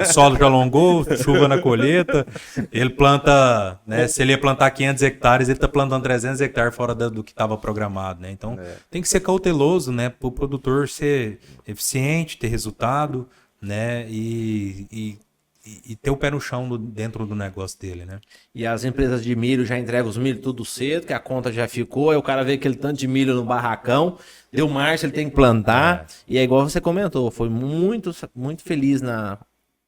O solo já alongou, chuva na colheita, ele planta, né? Se ele ia plantar 500 hectares, ele tá plantando 300 hectares fora do que estava programado, né? Então, tem que ser cauteloso, né? Para o produtor ser eficiente, ter resultado, né? E ter o pé no chão dentro do negócio dele, né? E as empresas de milho já entregam os milho tudo cedo, que a conta já ficou, aí o cara vê aquele tanto de milho no barracão, deu marcha, ele tem que plantar, e é igual você comentou, foi muito, muito feliz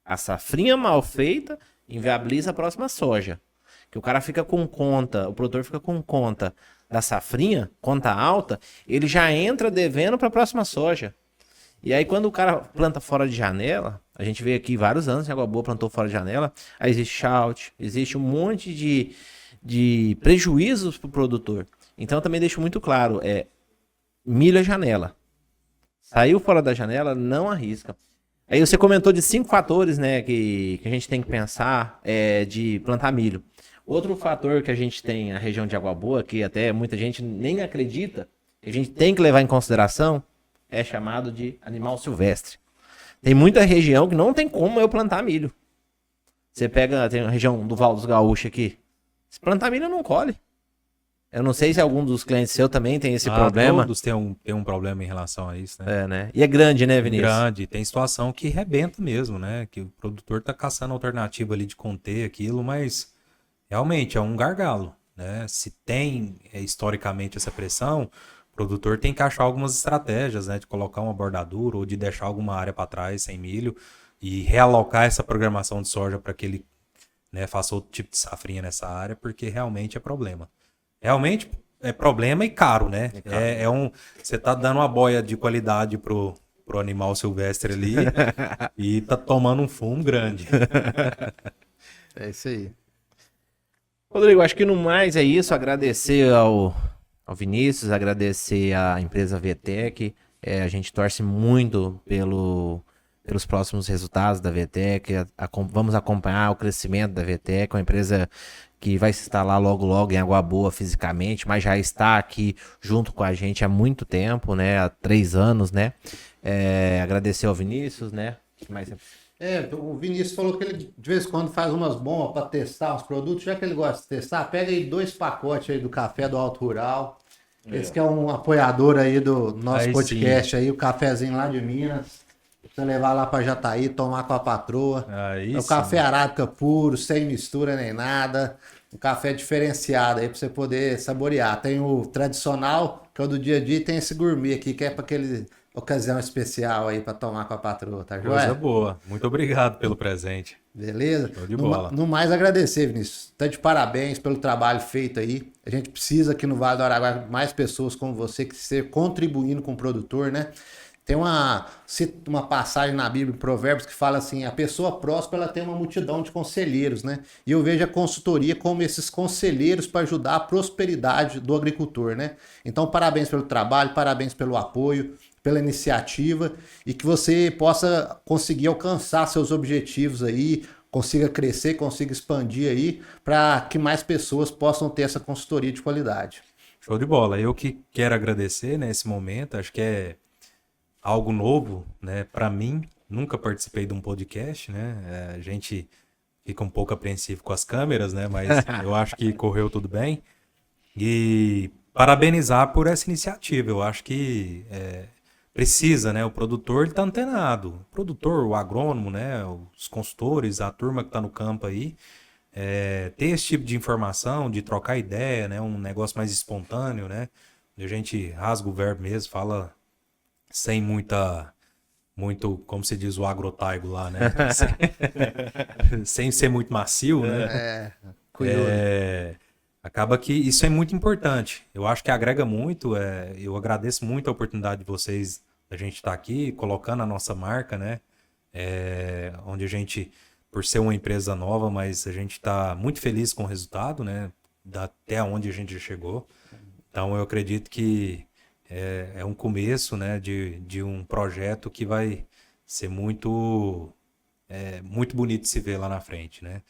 a safrinha mal feita, inviabiliza a próxima soja. Que o cara fica com conta, o produtor fica com conta da safrinha, conta alta, ele já entra devendo para a próxima soja. E aí quando o cara planta fora de janela, a gente vê aqui vários anos que a Água Boa plantou fora de janela, aí existe shout, existe um monte de prejuízos para o produtor. Então eu também deixo muito claro, milho é janela. Saiu fora da janela, não arrisca. Aí você comentou de 5 fatores, né, que a gente tem que pensar de plantar milho. Outro fator que a gente tem na região de Água Boa, que até muita gente nem acredita, que a gente tem que levar em consideração, é chamado de animal silvestre. Tem muita região que não tem como eu plantar milho. Você pega, tem a região do Val dos Gaúchos aqui, se plantar milho não colhe. Eu não sei se algum dos clientes seu também tem esse problema. Todos têm um problema em relação a isso, né? Né? E é grande, né, Vinícius? Grande. Tem situação que rebenta mesmo, né? Que o produtor tá caçando alternativa ali de conter aquilo, mas realmente é um gargalo, né? Se tem historicamente essa pressão, o produtor tem que achar algumas estratégias, né? De colocar uma bordadura ou de deixar alguma área para trás sem milho e realocar essa programação de soja para que ele, né, faça outro tipo de safrinha nessa área, porque realmente é problema. Realmente é problema e caro, né? Você tá dando uma boia de qualidade pro animal silvestre ali e tá tomando um fumo grande. É isso aí. Rodrigo, acho que no mais é isso. Agradecer ao Vinícius, agradecer à empresa VTEC. A gente torce muito pelos próximos resultados da VTEC. Vamos acompanhar o crescimento da VTEC, uma empresa que vai se instalar logo em Água Boa fisicamente, mas já está aqui junto com a gente há muito tempo, né? Há 3 anos, né? Agradecer ao Vinícius, né? Mas... o Vinícius falou que ele de vez em quando faz umas bombas para testar os produtos. Já que ele gosta de testar, pega aí 2 pacotes aí do Café do Alto Rural. Esse que é um apoiador aí do nosso podcast aí, o cafezinho lá de Minas. Você levar lá para Jataí, tomar com a patroa. É o café arábica puro, sem mistura nem nada. Um café diferenciado aí para você poder saborear. Tem o tradicional, que é o do dia a dia, e tem esse gourmet aqui, que é para aquele ocasião especial aí para tomar com a patroa, tá joia? Coisa boa. Muito obrigado pelo presente. Beleza? Show de bola. No mais, agradecer, Vinícius. Tá de parabéns pelo trabalho feito aí. A gente precisa aqui no Vale do Araguaia mais pessoas como você que estejam contribuindo com o produtor, né? Tem uma passagem na Bíblia, em Provérbios, que fala assim, a pessoa próspera ela tem uma multidão de conselheiros, né? E eu vejo a consultoria como esses conselheiros para ajudar a prosperidade do agricultor, né? Então, parabéns pelo trabalho, parabéns pelo apoio, pela iniciativa e que você possa conseguir alcançar seus objetivos aí, consiga crescer, consiga expandir aí, para que mais pessoas possam ter essa consultoria de qualidade. Show de bola. Eu que quero agradecer nesse momento, acho que é algo novo, né, para mim. Nunca participei de um podcast, né? A gente fica um pouco apreensivo com as câmeras, né? Mas eu acho que correu tudo bem. E parabenizar por essa iniciativa. Eu acho que precisa, né? O produtor está antenado. O produtor, o agrônomo, né? Os consultores, a turma que está no campo aí, ter esse tipo de informação, de trocar ideia, né? Um negócio mais espontâneo, né? A gente rasga o verbo mesmo, fala sem muito, como se diz o agrotaigo lá, né? sem ser muito macio, né? Acaba que isso é muito importante. Eu acho que agrega muito. Eu agradeço muito a oportunidade de vocês, da gente estar aqui, colocando a nossa marca, né? Onde a gente, por ser uma empresa nova, mas a gente está muito feliz com o resultado, né? Até onde a gente já chegou. Então, eu acredito que é um começo, né, de um projeto que vai ser muito bonito de se ver lá na frente, né?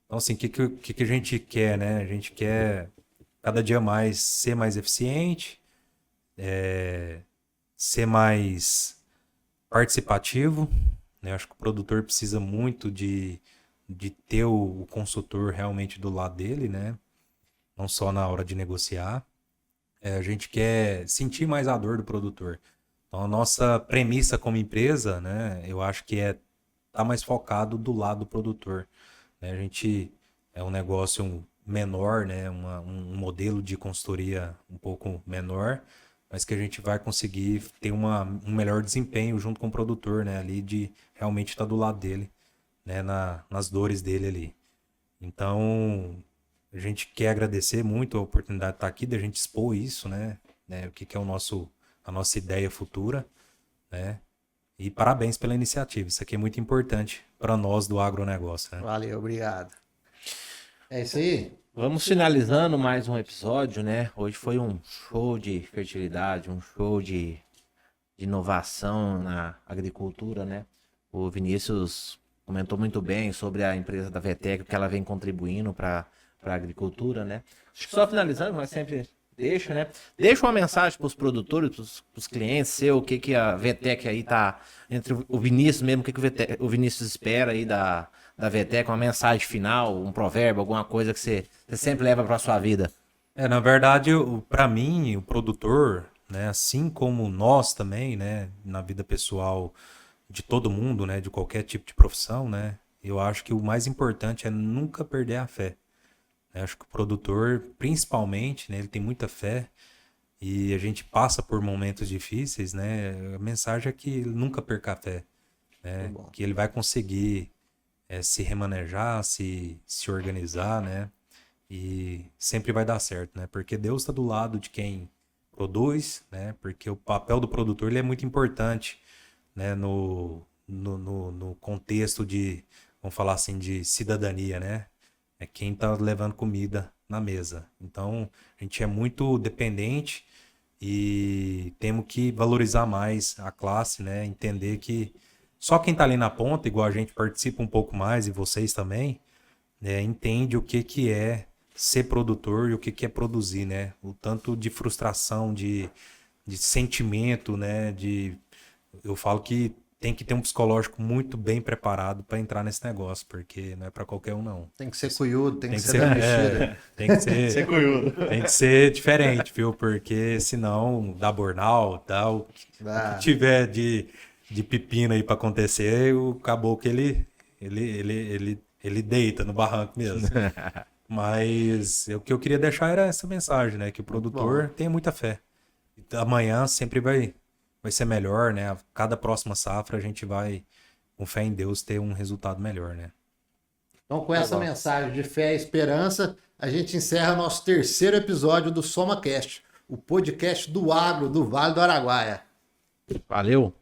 Então, assim, o que a gente quer, né? A gente quer cada dia mais ser mais eficiente, ser mais participativo, né? Acho que o produtor precisa muito de ter o consultor realmente do lado dele, né? Não só na hora de negociar. A gente quer sentir mais a dor do produtor. Então, a nossa premissa como empresa, né, eu acho que tá mais focado do lado do produtor. Né? A gente é um negócio menor, né, um modelo de consultoria um pouco menor, mas que a gente vai conseguir ter um melhor desempenho junto com o produtor, né, ali de realmente estar do lado dele, né, nas dores dele ali. Então, a gente quer agradecer muito a oportunidade de estar aqui, da gente expor isso, né? O que é a nossa ideia futura, né? E parabéns pela iniciativa. Isso aqui é muito importante para nós do agronegócio, né? Valeu, obrigado. É isso aí. Vamos finalizando mais um episódio, né? Hoje foi um show de fertilidade, um show de inovação na agricultura, né? O Vinícius comentou muito bem sobre a empresa da VTEC, o que ela vem contribuindo para a agricultura, né? Acho que só finalizando, mas sempre deixa, né? Deixa uma mensagem para os produtores, para os clientes, seu, o que a VTEC aí tá, entre o Vinícius mesmo, o que o Vinícius espera aí da VTEC, uma mensagem final, um provérbio, alguma coisa que você sempre leva para sua vida. Na verdade, para mim, o produtor, né, assim como nós também, né, na vida pessoal de todo mundo, né, de qualquer tipo de profissão, né, eu acho que o mais importante é nunca perder a fé. Eu acho que o produtor, principalmente, né, ele tem muita fé e a gente passa por momentos difíceis, né, a mensagem é que ele nunca perca a fé, né, que ele vai conseguir se remanejar, se organizar, né, e sempre vai dar certo, né, porque Deus está do lado de quem produz, né, porque o papel do produtor ele é muito importante, né, no contexto de, vamos falar assim, de cidadania, né, é quem está levando comida na mesa. Então, a gente é muito dependente e temos que valorizar mais a classe, né? Entender que só quem está ali na ponta, igual a gente participa um pouco mais e vocês também, né, entende o que é ser produtor e o que é produzir, né? O tanto de frustração, de sentimento, né? Eu falo que tem que ter um psicológico muito bem preparado para entrar nesse negócio, porque não é para qualquer um, não. Tem que ser cuiudo, tem que ser da mexida. Tem que ser cuiudo. Tem que ser diferente, viu? Porque senão dá burnout, dá o que tiver de pepino aí para acontecer, o caboclo ele deita no barranco mesmo. Mas o que eu queria deixar era essa mensagem, né? Que o produtor tenha muita fé. Amanhã sempre vai ser melhor, né? Cada próxima safra a gente vai, com fé em Deus, ter um resultado melhor, né? Então, com essa mensagem de fé e esperança, a gente encerra nosso terceiro episódio do SomaCast, o podcast do agro do Vale do Araguaia. Valeu!